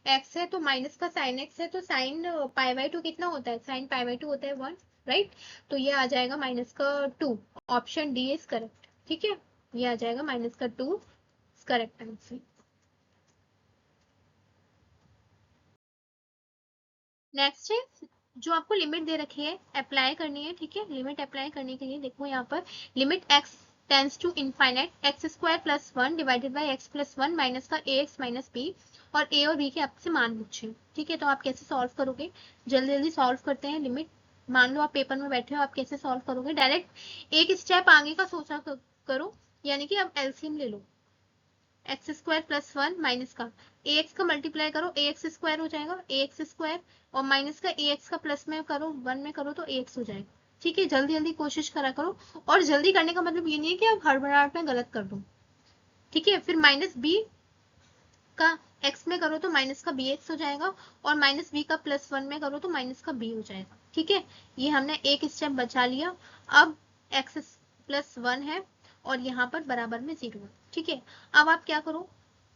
एक्स है, तो माइनस का साइन एक्स है, तो साइन π/2 कितना होता है, साइन π/2 होता है 1, राइट। तो ये आ जाएगा माइनस का 2, ऑप्शन डी इज करेक्ट। ठीक है, ये आ जाएगा माइनस का 2 करेक्ट आंसर। नेक्स्ट है, जो आपको लिमिट दे रखी है अप्लाई करनी है। ठीक है, लिमिट अप्लाई करने के लिए देखो यहाँ पर limit x tends to infinite x square plus 1 divided by x plus 1 minus का ax माइनस b, और a और b के आपसे मान पूछे। ठीक है, तो आप कैसे सॉल्व करोगे, जल्दी जल्दी सॉल्व करते हैं। लिमिट मान लो आप पेपर में बैठे हो, आप कैसे सॉल्व करोगे, डायरेक्ट एक स्टेप आगे का सोचा करो, यानी कि आप एलसीएम ले लो। एक्स स्क्वायर प्लस 1 माइनस का ax का मल्टीप्लाई करो, ax स्क्वायर हो जाएगा ax स्क्वायर, और माइनस का ax का प्लस में करो 1 में करो तो ax हो जाएगा। ठीक है, जल्दी जल्दी कोशिश करा करो, और जल्दी करने का मतलब ये नहीं है कि आप हड़बड़ाहट में गलत कर दो। ठीक है, फिर माइनस बी का x में करो तो माइनस का bx हो जाएगा, और माइनस बी का प्लस 1 में करो तो माइनस का b हो जाएगा। ठीक है, ये हमने एक स्टेप बचा लिया। अब x प्लस 1 है और यहाँ पर बराबर में 0 है। ठीक है, अब आप क्या करो,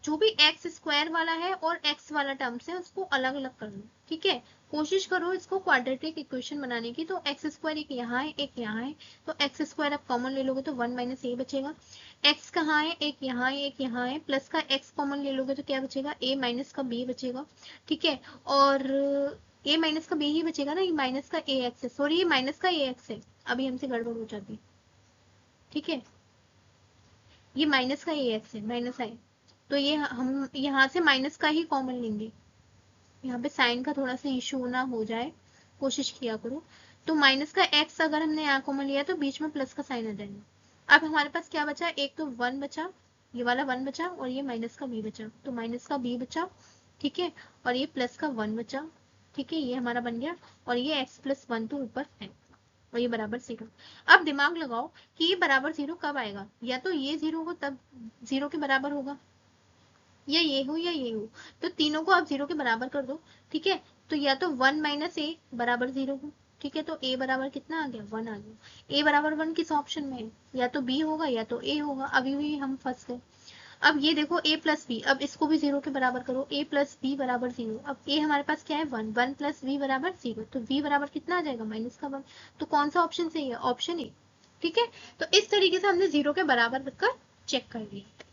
जो भी एक्स स्क्वायर वाला है और एक्स वाला टर्म्स है उसको अलग अलग कर लो। ठीक है, कोशिश करो इसको क्वाड्रेटिक इक्वेशन बनाने की। तो एक्स स्क्वायर एक यहाँ है एक यहाँ है, तो एक्स स्क्वायर आप कॉमन ले लोगे तो 1 माइनस ए बचेगा। एक्स कहाँ है, एक यहाँ है एक यहाँ है, प्लस का एक्स कॉमन ले लोगे तो क्या बचेगा, ए माइनस का बी बचेगा। ठीक है, और ए माइनस का बी ही बचेगा ना, ये माइनस का ए एक्स है, सॉरी ये माइनस का ए एक्स है, अभी हमसे गड़बड़ हो जाती। ठीक है, ये माइनस का ए एक्स है, माइनस है, तो ये हम यहाँ से माइनस का ही कॉमन लेंगे, यहाँ पे साइन का थोड़ा सा इशू ना हो जाए, कोशिश किया करो। तो माइनस का एक्स अगर हमने यहाँ कॉमन लिया तो बीच में प्लस का साइन आ जाएगा। अब हमारे पास क्या बचा, एक तो 1 बचा, ये वाला 1 बचा, और ये माइनस का बी बचा, तो माइनस का बी बचा। ठीक है, और ये प्लस का 1 बचा। ठीक है, ये हमारा बन गया, और ये एक्स प्लस 1 तो ऊपर है और ये बराबर 0। अब दिमाग लगाओ कि ये बराबर 0 कब आएगा, या तो ये 0 हो तब 0 के बराबर होगा, या ये हो या ये हो, तो तीनों को आप 0 के बराबर कर दो। ठीक है, तो या तो 1 माइनस ए बराबर 0 हो। ठीक है, तो ए बराबर कितना आ गया, 1 आ गया। ए बराबर 1 किस ऑप्शन में है, या तो बी होगा या तो ए होगा, अभी भी हम फंस गए। अब ये देखो a प्लस बी, अब इसको भी 0 के बराबर करो, a प्लस बी बराबर 0। अब a हमारे पास क्या है, 1, 1 प्लस v बराबर 0, तो v बराबर कितना आ जाएगा, माइनस का 1। तो कौन सा ऑप्शन सही है, ऑप्शन ए। ठीक है, तो इस तरीके से हमने 0 के बराबर कर चेक कर लिया।